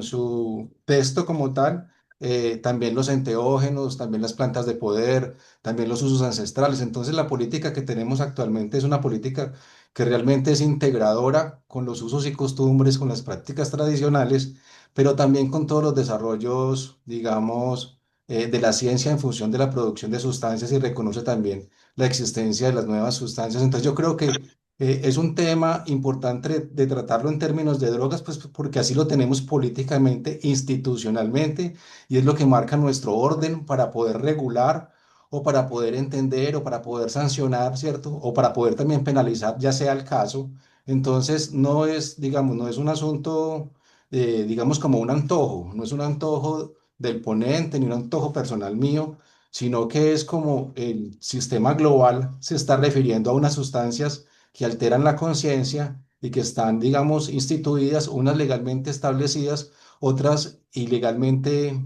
A: su texto como tal también los enteógenos, también las plantas de poder, también los usos ancestrales. Entonces, la política que tenemos actualmente es una política que realmente es integradora con los usos y costumbres, con las prácticas tradicionales, pero también con todos los desarrollos, digamos, de la ciencia en función de la producción de sustancias y reconoce también la existencia de las nuevas sustancias. Entonces, yo creo que es un tema importante de tratarlo en términos de drogas, pues porque así lo tenemos políticamente, institucionalmente, y es lo que marca nuestro orden para poder regular o para poder entender o para poder sancionar, ¿cierto? O para poder también penalizar, ya sea el caso. Entonces, no es, digamos, no es un asunto, digamos, como un antojo, no es un antojo del ponente ni un antojo personal mío, sino que es como el sistema global se está refiriendo a unas sustancias que alteran la conciencia y que están, digamos, instituidas, unas legalmente establecidas, otras ilegalmente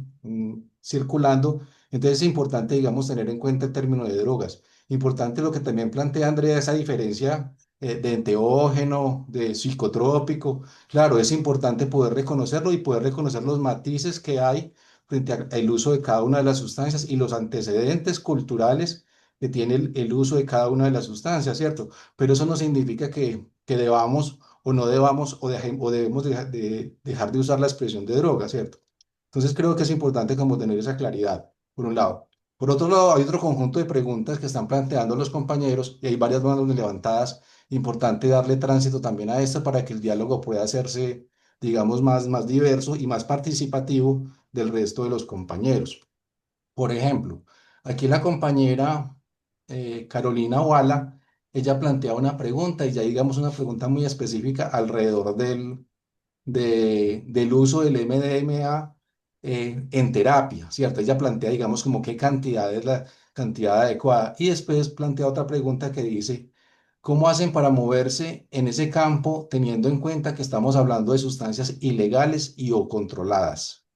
A: circulando. Entonces es importante, digamos, tener en cuenta el término de drogas. Importante lo que también plantea Andrea, esa diferencia de enteógeno, de psicotrópico. Claro, es importante poder reconocerlo y poder reconocer los matices que hay frente al uso de cada una de las sustancias y los antecedentes culturales que tiene el uso de cada una de las sustancias, ¿cierto? Pero eso no significa que debamos o no debamos o debemos dejar de usar la expresión de droga, ¿cierto? Entonces creo que es importante como tener esa claridad, por un lado. Por otro lado, hay otro conjunto de preguntas que están planteando los compañeros y hay varias manos levantadas. Importante darle tránsito también a esto para que el diálogo pueda hacerse, digamos, más diverso y más participativo del resto de los compañeros. Por ejemplo, aquí la compañera Carolina Wala, ella plantea una pregunta y ya digamos una pregunta muy específica alrededor del uso del MDMA en terapia, ¿cierto? Ella plantea, digamos, como qué cantidad es la cantidad adecuada. Y después plantea otra pregunta que dice, ¿cómo hacen para moverse en ese campo teniendo en cuenta que estamos hablando de sustancias ilegales y o controladas?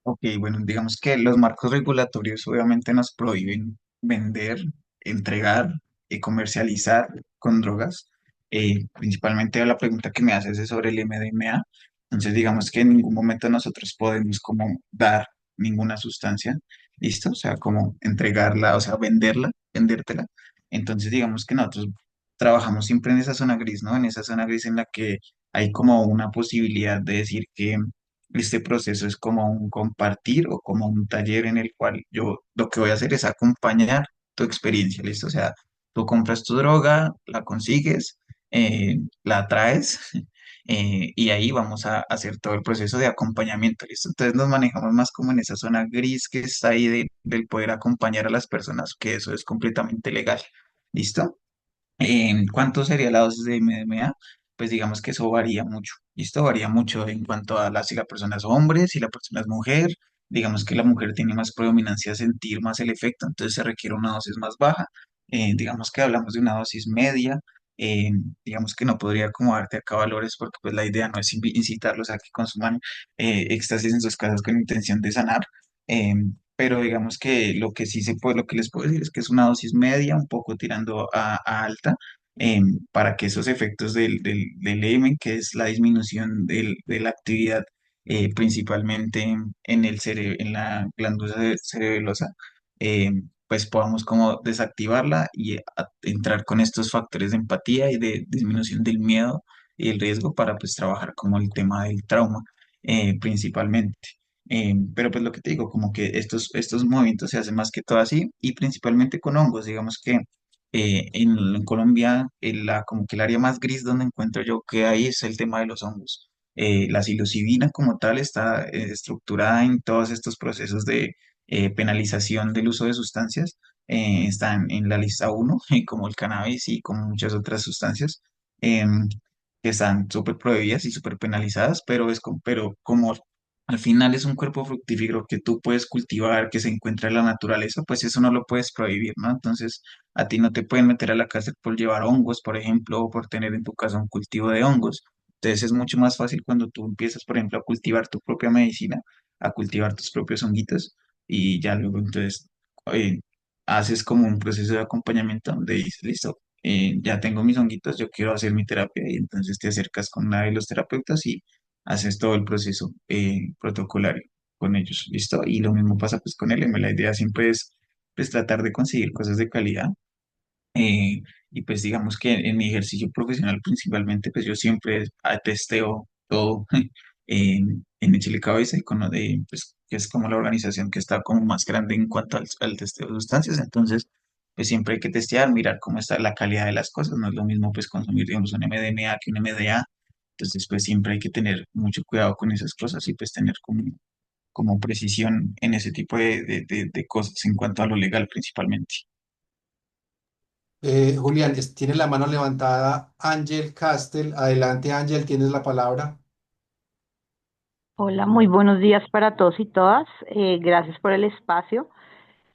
B: Ok, bueno, digamos que los marcos regulatorios obviamente nos prohíben vender, entregar y comercializar con drogas. Principalmente la pregunta que me haces es sobre el MDMA. Entonces, digamos que en ningún momento nosotros podemos como dar ninguna sustancia, ¿listo? O sea, como entregarla, o sea, venderla, vendértela. Entonces, digamos que nosotros trabajamos siempre en esa zona gris, ¿no? En esa zona gris en la que hay como una posibilidad de decir que este proceso es como un compartir o como un taller en el cual yo lo que voy a hacer es acompañar tu experiencia, ¿listo? O sea, tú compras tu droga, la consigues, la traes y ahí vamos a hacer todo el proceso de acompañamiento, ¿listo? Entonces nos manejamos más como en esa zona gris que está ahí del poder acompañar a las personas, que eso es completamente legal, ¿listo? ¿Cuánto sería la dosis de MDMA? Pues digamos que eso varía mucho. Y esto varía mucho en cuanto a si la persona es hombre, si la persona es mujer. Digamos que la mujer tiene más predominancia a sentir más el efecto, entonces se requiere una dosis más baja. Digamos que hablamos de una dosis media. eh, digamos que no podría como darte acá valores porque pues la idea no es incitarlos a que consuman éxtasis en sus casas con intención de sanar. eh, pero digamos que lo que sí se puede, lo que les puedo decir es que es una dosis media, un poco tirando a alta, para que esos efectos del EME, que es la disminución de la actividad principalmente en en la glándula cerebelosa, eh, pues podamos como desactivarla y entrar con estos factores de empatía y de disminución del miedo y el riesgo para pues trabajar como el tema del trauma principalmente. Pero pues lo que te digo, como que estos movimientos se hacen más que todo así y principalmente con hongos. Digamos que en Colombia, como que el área más gris donde encuentro yo que ahí es el tema de los hongos. La psilocibina como tal está estructurada en todos estos procesos de penalización del uso de sustancias. Están en la lista uno como el cannabis y como muchas otras sustancias. Que están súper prohibidas y súper penalizadas, pero como al final es un cuerpo fructífero que tú puedes cultivar, que se encuentra en la naturaleza, pues eso no lo puedes prohibir, ¿no? Entonces, a ti no te pueden meter a la cárcel por llevar hongos, por ejemplo, o por tener en tu casa un cultivo de hongos. Entonces, es mucho más fácil cuando tú empiezas, por ejemplo, a cultivar tu propia medicina, a cultivar tus propios honguitos, y ya luego entonces eh, haces como un proceso de acompañamiento donde dices, listo, ya tengo mis honguitos, yo quiero hacer mi terapia, y entonces te acercas con una de los terapeutas y haces todo el proceso protocolario con ellos, ¿listo? Y lo mismo pasa pues con el M. La idea siempre es pues tratar de conseguir cosas de calidad. eh, y pues digamos que en mi ejercicio profesional principalmente, pues yo siempre testeo todo en Chile Cabeza, y pues, que es como la organización que está como más grande en cuanto al testeo de sustancias. Entonces, pues siempre hay que testear, mirar cómo está la calidad de las cosas. No es lo mismo pues consumir, digamos, un MDMA que un MDA. Entonces, pues siempre hay que tener mucho cuidado con esas cosas y pues tener como precisión en ese tipo de cosas en cuanto a lo legal principalmente.
A: Julián, tiene la mano levantada Ángel Castel. Adelante, Ángel, tienes la palabra.
D: Hola, muy buenos días para todos y todas. Gracias por el espacio.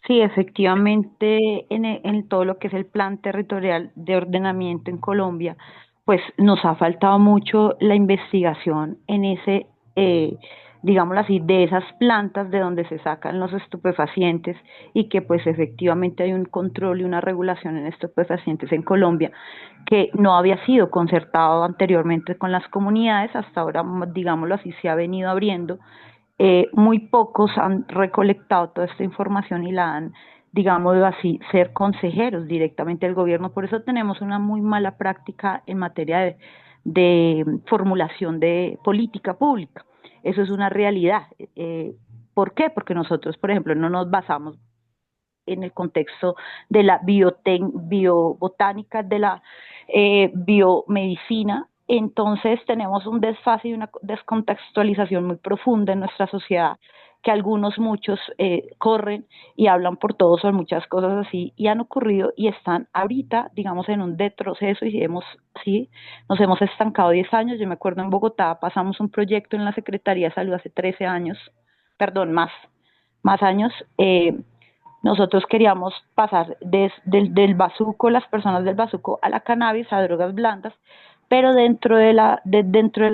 D: Sí, efectivamente, en todo lo que es el plan territorial de ordenamiento en Colombia, pues nos ha faltado mucho la investigación en ese, digámoslo así, de esas plantas de donde se sacan los estupefacientes y que pues efectivamente hay un control y una regulación en estupefacientes en Colombia que no había sido concertado anteriormente con las comunidades, hasta ahora, digámoslo así, se ha venido abriendo. Muy pocos han recolectado toda esta información y la han, digámoslo así, ser consejeros directamente del gobierno. Por eso tenemos una muy mala práctica en materia de formulación de política pública. Eso es una realidad. ¿Por qué? Porque nosotros, por ejemplo, no nos basamos en el contexto de la biobotánica, de la biomedicina. Entonces tenemos un desfase y una descontextualización muy profunda en nuestra sociedad, que algunos, muchos corren y hablan por todos sobre muchas cosas así, y han ocurrido y están ahorita, digamos, en un retroceso y sí, nos hemos estancado 10 años. Yo me acuerdo en Bogotá, pasamos un proyecto en la Secretaría de Salud hace 13 años, perdón, más años. Nosotros queríamos pasar del bazuco, las personas del bazuco, a la cannabis, a drogas blandas, pero dentro de la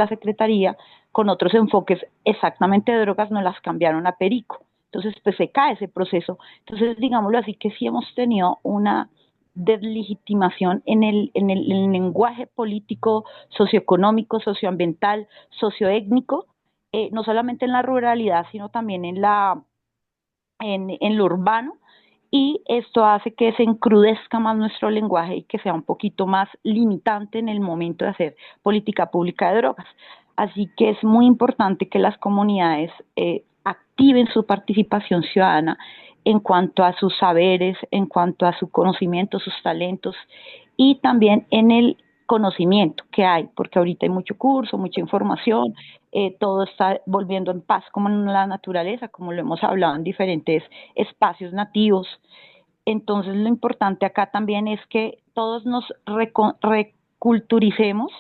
D: Secretaría, con otros enfoques exactamente de drogas, nos las cambiaron a perico. Entonces, pues se cae ese proceso. Entonces, digámoslo así, que sí hemos tenido una deslegitimación en el lenguaje político, socioeconómico, socioambiental, socioétnico, no solamente en la ruralidad, sino también en lo urbano, y esto hace que se encrudezca más nuestro lenguaje y que sea un poquito más limitante en el momento de hacer política pública de drogas. Así que es muy importante que las comunidades activen su participación ciudadana en cuanto a sus saberes, en cuanto a su conocimiento, sus talentos, y también en el conocimiento que hay, porque ahorita hay mucho curso, mucha información, todo está volviendo en paz como en la naturaleza, como lo hemos hablado en diferentes espacios nativos. Entonces lo importante acá también es que todos nos reculturicemos,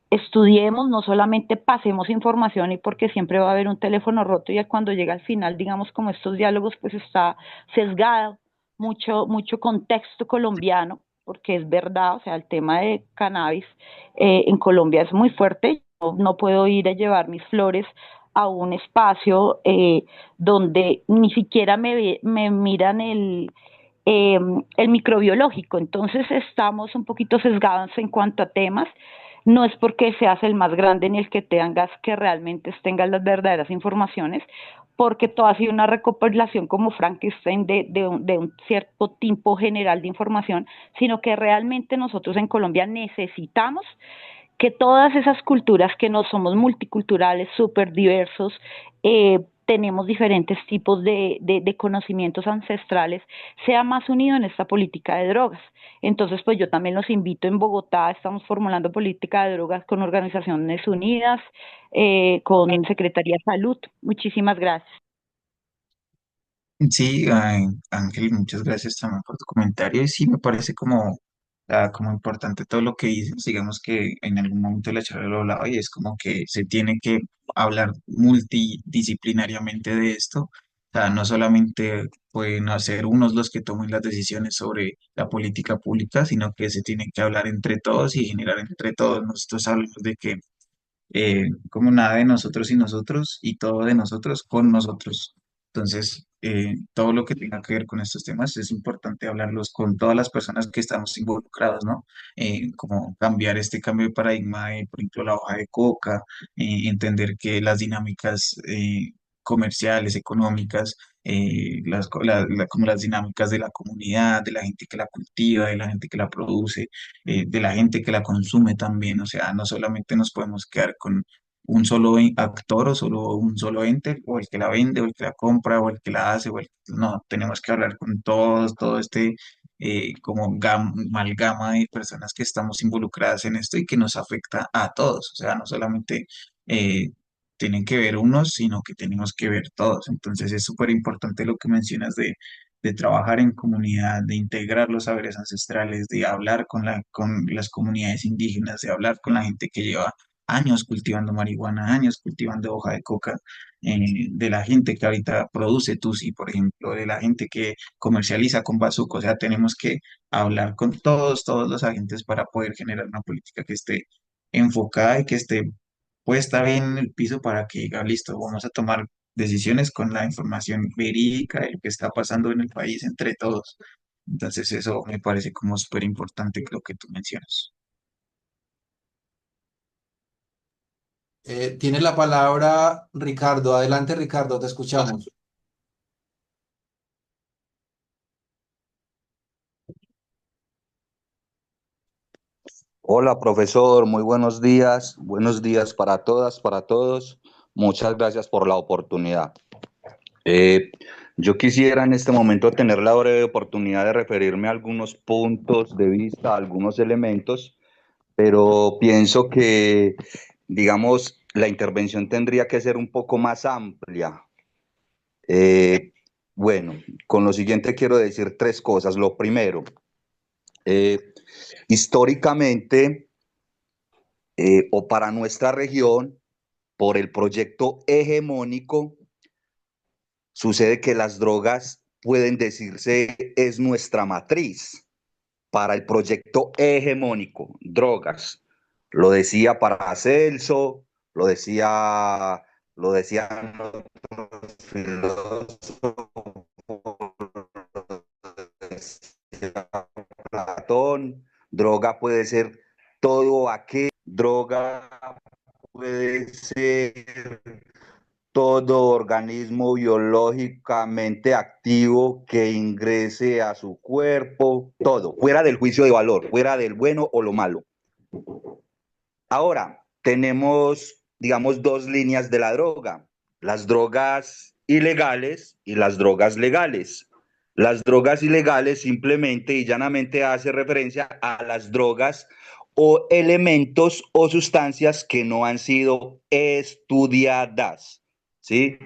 D: estudiemos, no solamente pasemos información, y porque siempre va a haber un teléfono roto y cuando llega al final, digamos, como estos diálogos, pues está sesgado mucho contexto colombiano, porque es verdad, o sea, el tema de cannabis en Colombia es muy fuerte. No puedo ir a llevar mis flores a un espacio donde ni siquiera me miran el microbiológico. Entonces estamos un poquito sesgados en cuanto a temas. No es porque seas el más grande ni el que tengas que realmente tengas las verdaderas informaciones, porque todo ha sido una recopilación como Frankenstein de un cierto tipo general de información, sino que realmente nosotros en Colombia necesitamos que todas esas culturas, que no somos multiculturales, súper diversos, tenemos diferentes tipos de conocimientos ancestrales, sea más unido en esta política de drogas. Entonces, pues yo también los invito. En Bogotá estamos formulando política de drogas con Organizaciones Unidas, con Secretaría de Salud. Muchísimas gracias.
B: Sí, Ángel, muchas gracias también por tu comentario. Y sí, me parece como importante todo lo que dices. Digamos que en algún momento de la charla lo hablaba y es como que se tiene que hablar multidisciplinariamente de esto. O sea, no solamente pueden ser unos los que tomen las decisiones sobre la política pública, sino que se tiene que hablar entre todos y generar entre todos. Nosotros hablamos de que como nada de nosotros y nosotros y todo de nosotros con nosotros. Entonces, todo lo que tenga que ver con estos temas es importante hablarlos con todas las personas que estamos involucrados, ¿no? Como cambiar este cambio de paradigma de, por ejemplo, la hoja de coca, entender que las dinámicas comerciales, económicas, como las dinámicas de la comunidad, de la gente que la cultiva, de la gente que la produce, de la gente que la consume también. O sea, no solamente nos podemos quedar con un solo actor o solo un solo ente, o el que la vende, o el que la compra, o el que la hace, no, tenemos que hablar con todos, todo este como amalgama de personas que estamos involucradas en esto y que nos afecta a todos. O sea, no solamente eh, tienen que ver unos, sino que tenemos que ver todos. Entonces es súper importante lo que mencionas de trabajar en comunidad, de integrar los saberes ancestrales, de hablar con las comunidades indígenas, de hablar con la gente que lleva años cultivando marihuana, años cultivando hoja de coca, de la gente que ahorita produce tusi, por ejemplo, de la gente que comercializa con bazuco. O sea, tenemos que hablar con todos los agentes para poder generar una política que esté enfocada y que esté puesta bien en el piso para que diga, listo, vamos a tomar decisiones con la información verídica de lo que está pasando en el país entre todos. Entonces eso me parece como súper importante lo que tú mencionas.
A: Tiene la palabra Ricardo. Adelante, Ricardo, te escuchamos.
E: Hola, profesor, muy buenos días para todas, para todos. Muchas gracias por la oportunidad. Eh, yo quisiera en este momento tener la breve oportunidad de referirme a algunos puntos de vista, a algunos elementos, pero pienso que, digamos, la intervención tendría que ser un poco más amplia. Eh, bueno, con lo siguiente quiero decir tres cosas. Lo primero, eh, históricamente, o para nuestra región, por el proyecto hegemónico, sucede que las drogas pueden decirse es nuestra matriz para el proyecto hegemónico, drogas. Lo decía Paracelso, lo decían otros filósofos, lo decía Platón. Droga puede ser todo aquel, droga puede ser todo organismo biológicamente activo que ingrese a su cuerpo, todo, fuera del juicio de valor, fuera del bueno o lo malo. Ahora, tenemos, digamos, dos líneas de la droga, las drogas ilegales y las drogas legales. Las drogas ilegales simplemente y llanamente hace referencia a las drogas o elementos o sustancias que no han sido estudiadas, ¿sí?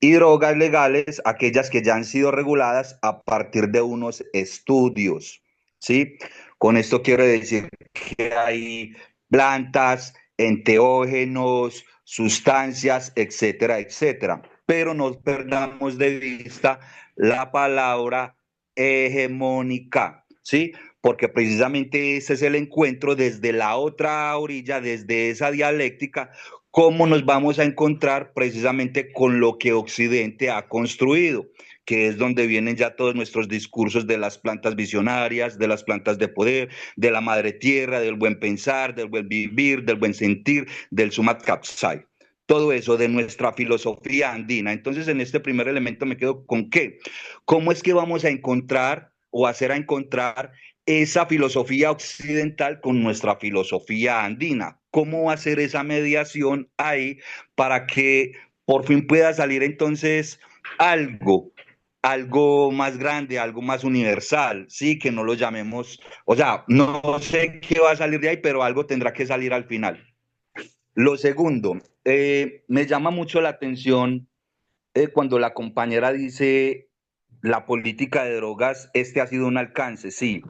E: Y drogas legales, aquellas que ya han sido reguladas a partir de unos estudios, ¿sí? Con esto quiero decir que hay plantas, enteógenos, sustancias, etcétera, etcétera. Pero no perdamos de vista la palabra hegemónica, ¿sí? Porque precisamente ese es el encuentro desde la otra orilla, desde esa dialéctica, cómo nos vamos a encontrar precisamente con lo que Occidente ha construido, que es donde vienen ya todos nuestros discursos de las plantas visionarias, de las plantas de poder, de la madre tierra, del buen pensar, del buen vivir, del buen sentir, del sumat capsai. Todo eso de nuestra filosofía andina. Entonces, en este primer elemento me quedo con qué. ¿Cómo es que vamos a encontrar o hacer a encontrar esa filosofía occidental con nuestra filosofía andina? ¿Cómo hacer esa mediación ahí para que por fin pueda salir entonces algo, algo más grande, algo más universal, sí, que no lo llamemos, o sea, no sé qué va a salir de ahí, pero algo tendrá que salir al final. Lo segundo, me llama mucho la atención cuando la compañera dice la política de drogas, este ha sido un alcance, sí.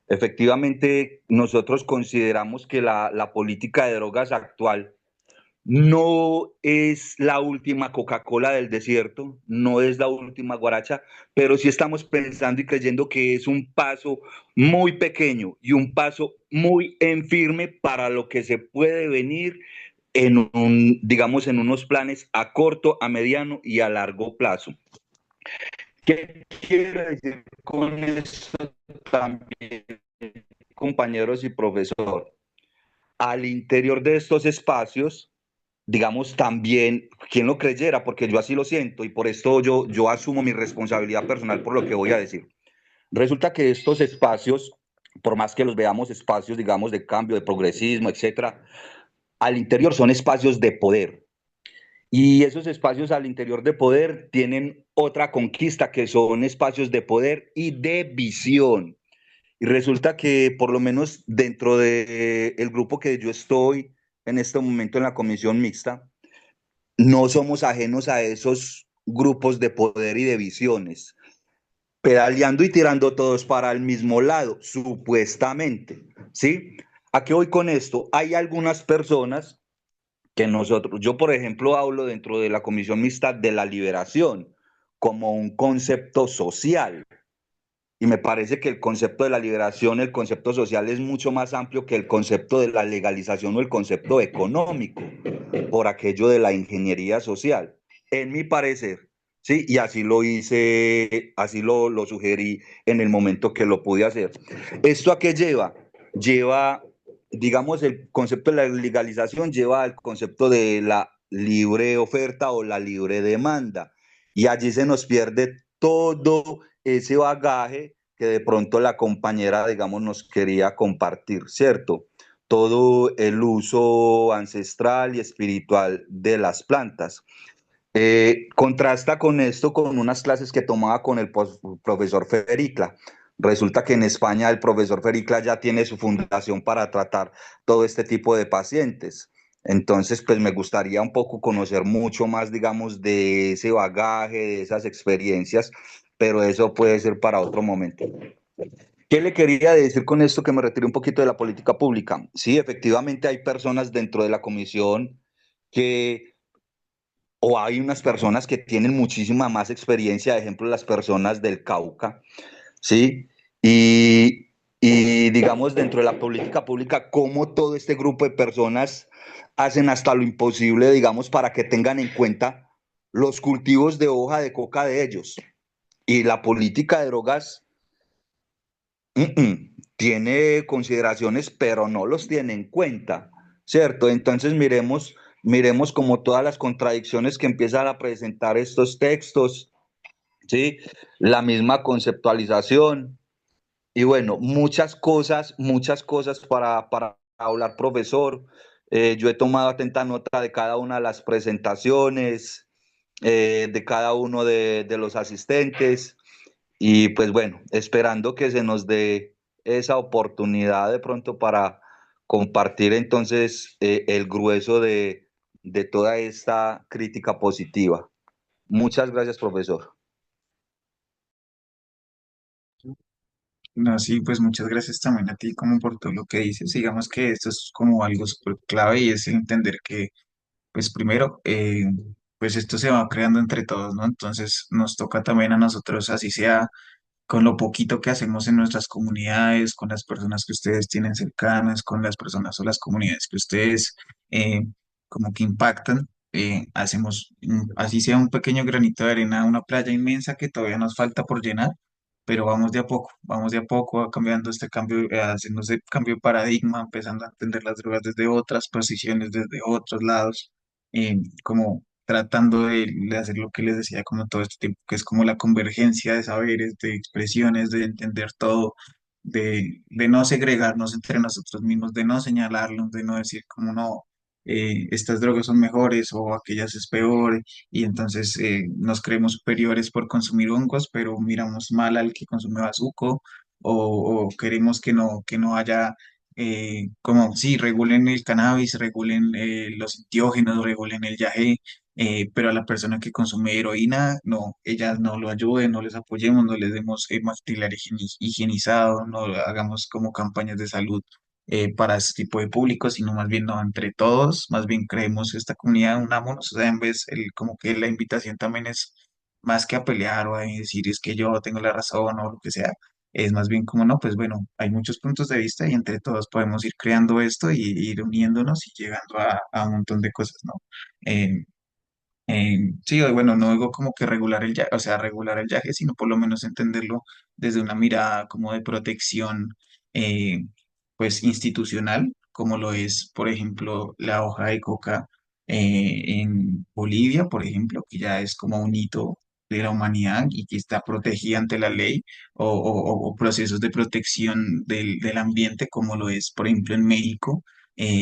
E: Efectivamente, nosotros consideramos que la política de drogas actual no es la última Coca-Cola del desierto, no es la última guaracha, pero sí estamos pensando y creyendo que es un paso muy pequeño y un paso muy en firme para lo que se puede venir en digamos, en unos planes a corto, a mediano y a largo plazo. ¿Qué quiero decir con eso también, compañeros y profesor? Al interior de estos espacios, digamos, también, quien lo creyera, porque yo así lo siento y por esto yo asumo mi responsabilidad personal por lo que voy a decir. Resulta que estos espacios, por más que los veamos espacios, digamos, de cambio, de progresismo, etcétera, al interior son espacios de poder. Y esos espacios al interior de poder tienen otra conquista, que son espacios de poder y de visión. Y resulta que por lo menos dentro del grupo que yo estoy en este momento en la comisión mixta, no somos ajenos a esos grupos de poder y de visiones, pedaleando y tirando todos para el mismo lado, supuestamente, ¿sí? ¿A qué voy con esto? Hay algunas personas que nosotros, yo por ejemplo hablo dentro de la comisión mixta de la liberación como un concepto social. Y me parece que el concepto de la liberación, el concepto social es mucho más amplio que el concepto de la legalización o el concepto económico, por aquello de la ingeniería social, en mi parecer. Sí, y así lo hice, así lo sugerí en el momento que lo pude hacer. ¿Esto a qué lleva? Lleva, digamos, el concepto de la legalización lleva al concepto de la libre oferta o la libre demanda. Y allí se nos pierde todo ese bagaje que de pronto la compañera, digamos, nos quería compartir, ¿cierto? Todo el uso ancestral y espiritual de las plantas. Contrasta con esto con unas clases que tomaba con el profesor Fericla. Resulta que en España el profesor Fericla ya tiene su fundación para tratar todo este tipo de pacientes. Entonces, pues me gustaría un poco conocer mucho más, digamos, de ese bagaje, de esas experiencias, pero eso puede ser para otro momento. ¿Qué le quería decir con esto que me retiré un poquito de la política pública? Sí, efectivamente hay personas dentro de la comisión que o hay unas personas que tienen muchísima más experiencia, por ejemplo, las personas del Cauca, ¿sí? Y digamos, dentro de la política pública, cómo todo este grupo de personas hacen hasta lo imposible, digamos, para que tengan en cuenta los cultivos de hoja de coca de ellos. Y la política de drogas tiene consideraciones, pero no los tiene en cuenta, ¿cierto? Entonces miremos como todas las contradicciones que empiezan a presentar estos textos, ¿sí? La misma conceptualización y bueno, muchas cosas para hablar, profesor. Yo he tomado atenta nota de cada una de las presentaciones, de cada uno de los asistentes. Y pues bueno, esperando que se nos dé esa oportunidad de pronto para compartir entonces el grueso de toda esta crítica positiva. Muchas gracias, profesor.
B: No, sí, pues muchas gracias también a ti como por todo lo que dices. Digamos que esto es como algo súper clave y es entender que, pues primero, pues esto se va creando entre todos, ¿no? Entonces nos toca también a nosotros, así sea con lo poquito que hacemos en nuestras comunidades, con las personas que ustedes tienen cercanas, con las personas o las comunidades que ustedes eh, como que impactan, hacemos, así sea un pequeño granito de arena, una playa inmensa que todavía nos falta por llenar, pero vamos de a poco a cambiando este cambio, haciendo ese cambio de paradigma, empezando a entender las drogas desde otras posiciones, desde otros lados, como tratando de hacer lo que les decía como todo este tiempo, que es como la convergencia de saberes, de expresiones, de entender todo, de no segregarnos entre nosotros mismos, de no señalarlos, de no decir como no, estas drogas son mejores o aquellas es peor, y entonces nos creemos superiores por consumir hongos, pero miramos mal al que consume bazuco, o queremos que no haya como, sí, regulen el cannabis, regulen los enteógenos, regulen el yagé, pero a la persona que consume heroína, no, ellas no lo ayuden, no les apoyemos, no les demos maxilar higienizado, no hagamos como campañas de salud para este tipo de público, sino más bien no, entre todos, más bien creemos esta comunidad, unámonos, o sea, en vez, como que la invitación también es más que a pelear o a decir es que yo tengo la razón o lo que sea, es más bien como no, pues bueno, hay muchos puntos de vista y entre todos podemos ir creando esto y ir uniéndonos y llegando a un montón de cosas, ¿no? Eh, sí, o bueno, no digo como que regular el o sea, regular el yaje, sino por lo menos entenderlo desde una mirada como de protección, eh, pues institucional, como lo es, por ejemplo, la hoja de coca en Bolivia, por ejemplo, que ya es como un hito de la humanidad y que está protegida ante la ley, o procesos de protección del ambiente, como lo es, por ejemplo, en México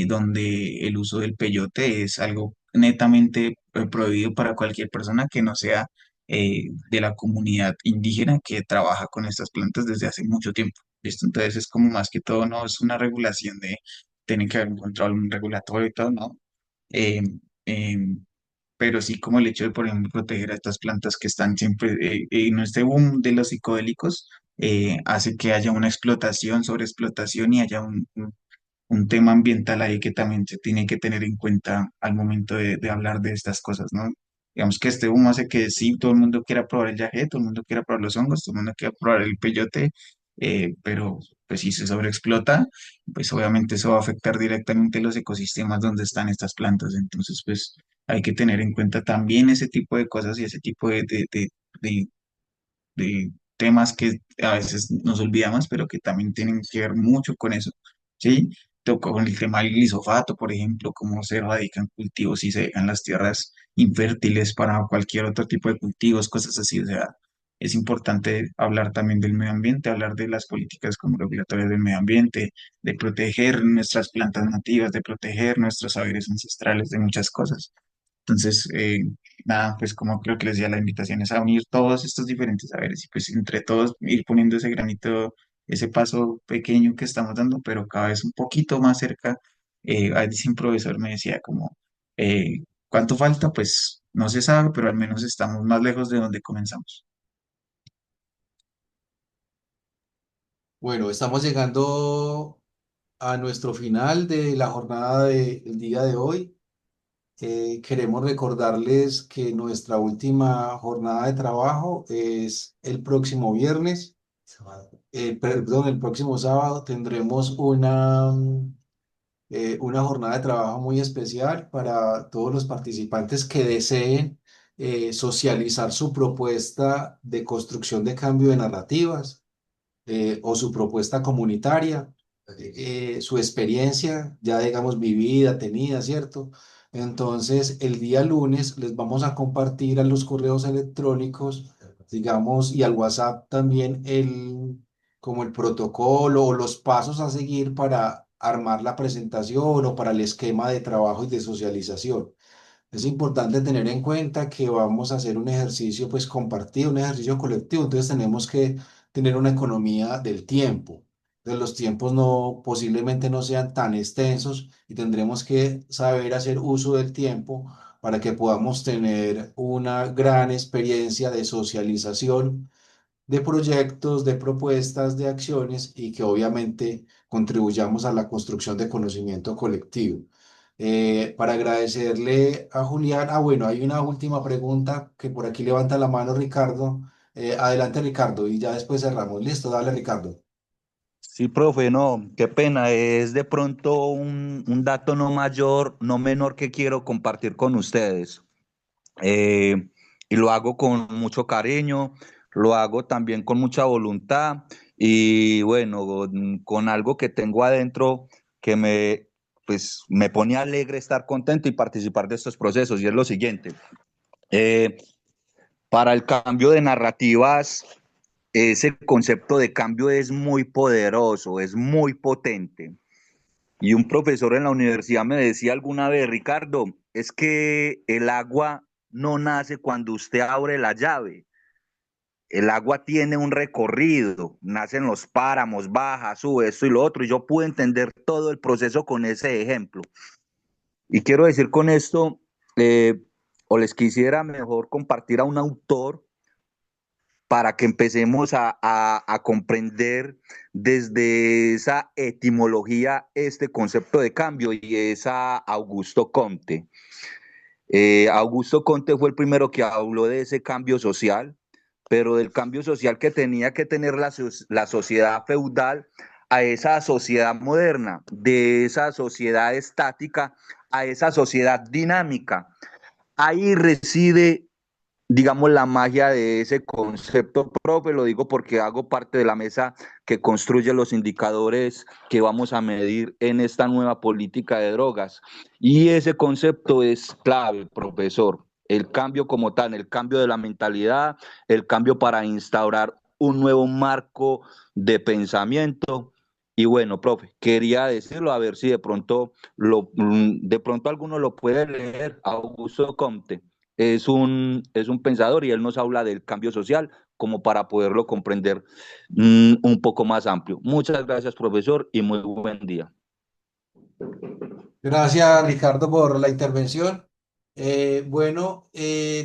B: donde el uso del peyote es algo netamente prohibido para cualquier persona que no sea de la comunidad indígena que trabaja con estas plantas desde hace mucho tiempo. ¿Listo? Entonces es como más que todo, no es una regulación de, tiene que haber un control un regulatorio y todo, ¿no? Eh, eh, pero sí como el hecho de, por ejemplo, proteger a estas plantas que están siempre en este boom de los psicodélicos, hace que haya una explotación, sobreexplotación y haya un tema ambiental ahí que también se tiene que tener en cuenta al momento de hablar de estas cosas, ¿no? Digamos que este boom hace que sí, todo el mundo quiera probar el yagé, todo el mundo quiera probar los hongos, todo el mundo quiera probar el peyote, pero pues si se sobreexplota, pues obviamente eso va a afectar directamente los ecosistemas donde están estas plantas. Entonces, pues hay que tener en cuenta también ese tipo de cosas y ese tipo de, de temas que a veces nos olvidamos, pero que también tienen que ver mucho con eso, ¿sí? Tocó con el tema del glisofato, por ejemplo, cómo se erradican cultivos y se dejan las tierras infértiles para cualquier otro tipo de cultivos, cosas así, o sea, es importante hablar también del medio ambiente, hablar de las políticas como regulatorias del medio ambiente, de proteger nuestras plantas nativas, de proteger nuestros saberes ancestrales, de muchas cosas. Entonces, nada, pues como creo que les decía, la invitación es a unir todos estos diferentes saberes y pues entre todos ir poniendo ese granito, ese paso pequeño que estamos dando, pero cada vez un poquito más cerca. A veces un profesor me decía como, ¿cuánto falta? Pues no se sabe, pero al menos estamos más lejos de donde comenzamos.
A: Bueno, estamos llegando a nuestro final de la jornada del día de hoy. Queremos recordarles que nuestra última jornada de trabajo es el próximo viernes. Perdón, el próximo sábado tendremos una jornada de trabajo muy especial para todos los participantes que deseen socializar su propuesta de construcción de cambio de narrativas o su propuesta comunitaria, su experiencia ya digamos vivida, tenida, ¿cierto? Entonces, el día lunes les vamos a compartir a los correos electrónicos, digamos, y al WhatsApp también como el protocolo o los pasos a seguir para armar la presentación o para el esquema de trabajo y de socialización. Es importante tener en cuenta que vamos a hacer un ejercicio pues compartido, un ejercicio colectivo, entonces tenemos que tener una economía del tiempo. Entonces los tiempos no posiblemente no sean tan extensos y tendremos que saber hacer uso del tiempo para que podamos tener una gran experiencia de socialización de proyectos, de propuestas, de acciones y que obviamente contribuyamos a la construcción de conocimiento colectivo. Para agradecerle a Julián, bueno, hay una última pregunta que por aquí levanta la mano Ricardo. Adelante Ricardo y ya después cerramos. Listo, dale Ricardo.
E: Sí, profe, no, qué pena. Es de pronto un dato no mayor, no menor que quiero compartir con ustedes. Eh, y lo hago con mucho cariño, lo hago también con mucha voluntad y bueno, con algo que tengo adentro que pues, me pone alegre estar contento y participar de estos procesos. Y es lo siguiente. eh, para el cambio de narrativas, ese concepto de cambio es muy poderoso, es muy potente. Y un profesor en la universidad me decía alguna vez, Ricardo, es que el agua no nace cuando usted abre la llave. El agua tiene un recorrido, nace en los páramos, baja, sube, esto y lo otro. Y yo pude entender todo el proceso con ese ejemplo. Y quiero decir con esto, eh, o les quisiera mejor compartir a un autor para que empecemos a comprender desde esa etimología este concepto de cambio y es a Augusto Comte. Augusto Comte fue el primero que habló de ese cambio social, pero del cambio social que tenía que tener la sociedad feudal a esa sociedad moderna, de esa sociedad estática a esa sociedad dinámica. Ahí reside, digamos, la magia de ese concepto, profe, lo digo porque hago parte de la mesa que construye los indicadores que vamos a medir en esta nueva política de drogas. Y ese concepto es clave, profesor. El cambio como tal, el cambio de la mentalidad, el cambio para instaurar un nuevo marco de pensamiento. Y bueno, profe, quería decirlo a ver si de pronto alguno lo puede leer, Augusto Comte es un pensador y él nos habla del cambio social como para poderlo comprender un poco más amplio. Muchas gracias, profesor, y muy buen día.
A: Gracias, Ricardo, por la intervención. Bueno,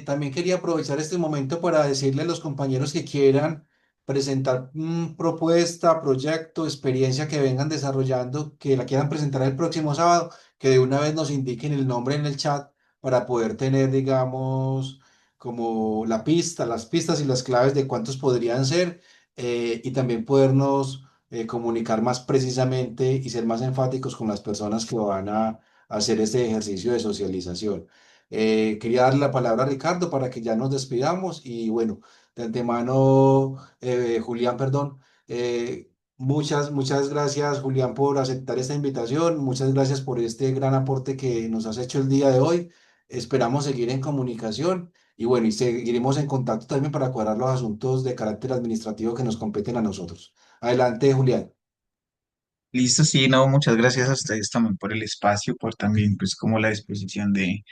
A: también quería aprovechar este momento para decirle a los compañeros que quieran presentar propuesta, proyecto, experiencia que vengan desarrollando, que la quieran presentar el próximo sábado, que de una vez nos indiquen el nombre en el chat para poder tener, digamos, como la pista, las pistas y las claves de cuántos podrían ser y también podernos comunicar más precisamente y ser más enfáticos con las personas que van a hacer este ejercicio de socialización. Quería darle la palabra a Ricardo para que ya nos despidamos y bueno, de antemano, Julián, perdón, muchas gracias, Julián, por aceptar esta invitación, muchas gracias por este gran aporte que nos has hecho el día de hoy. Esperamos seguir en comunicación y bueno, y seguiremos en contacto también para cuadrar los asuntos de carácter administrativo que nos competen a nosotros. Adelante, Julián.
B: Listo, sí, no, muchas gracias a ustedes también por el espacio, por también pues como la disposición de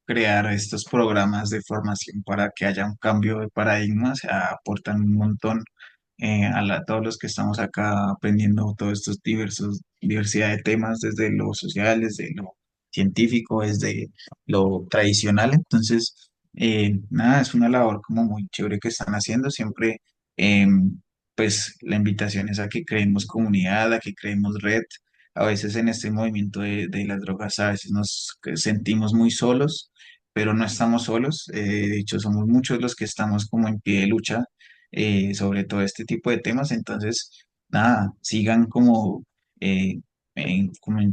B: crear estos programas de formación para que haya un cambio de paradigma, o sea, aportan un montón todos los que estamos acá aprendiendo todos estos diversidad de temas, desde lo social, desde lo científico, desde lo tradicional. Entonces, nada, es una labor como muy chévere que están haciendo. Siempre, pues, la invitación es a que creemos comunidad, a que creemos red. A veces en este movimiento de las drogas, a veces nos sentimos muy solos, pero no estamos solos. De hecho, somos muchos los que estamos como en pie de lucha sobre todo este tipo de temas. Entonces, nada, sigan como,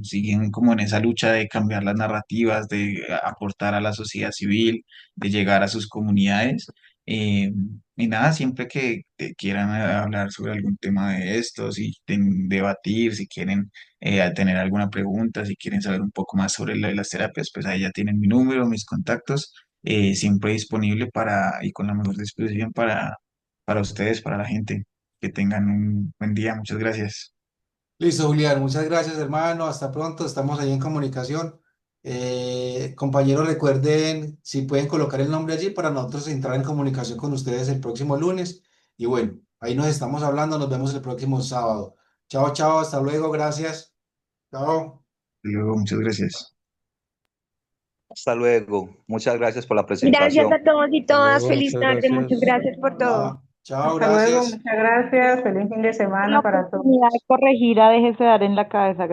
B: siguen como en esa lucha de cambiar las narrativas, de aportar a la sociedad civil, de llegar a sus comunidades. eh, y nada, siempre que quieran hablar sobre algún tema de estos y debatir, si quieren tener alguna pregunta, si quieren saber un poco más sobre las terapias, pues ahí ya tienen mi número, mis contactos, siempre disponible y con la mejor disposición para ustedes, para la gente. Que tengan un buen día. Muchas gracias.
A: Listo, Julián, muchas gracias, hermano. Hasta pronto, estamos ahí en comunicación. Compañeros, recuerden si pueden colocar el nombre allí para nosotros entrar en comunicación con ustedes el próximo lunes. Y bueno, ahí nos estamos hablando, nos vemos el próximo sábado. Chao, chao, hasta luego, gracias. Chao.
B: Luego, muchas gracias.
E: Hasta luego. Muchas gracias por la
C: Gracias
E: presentación.
C: a todos y
A: Hasta
C: todas.
A: luego,
C: Feliz
A: muchas
C: tarde. Muchas
A: gracias.
C: gracias por todo.
A: Chao, chao,
F: Hasta luego,
A: gracias.
F: muchas gracias. Feliz fin de
D: La
F: semana para todos.
D: oportunidad de corregir a Déjese dar en la cabeza.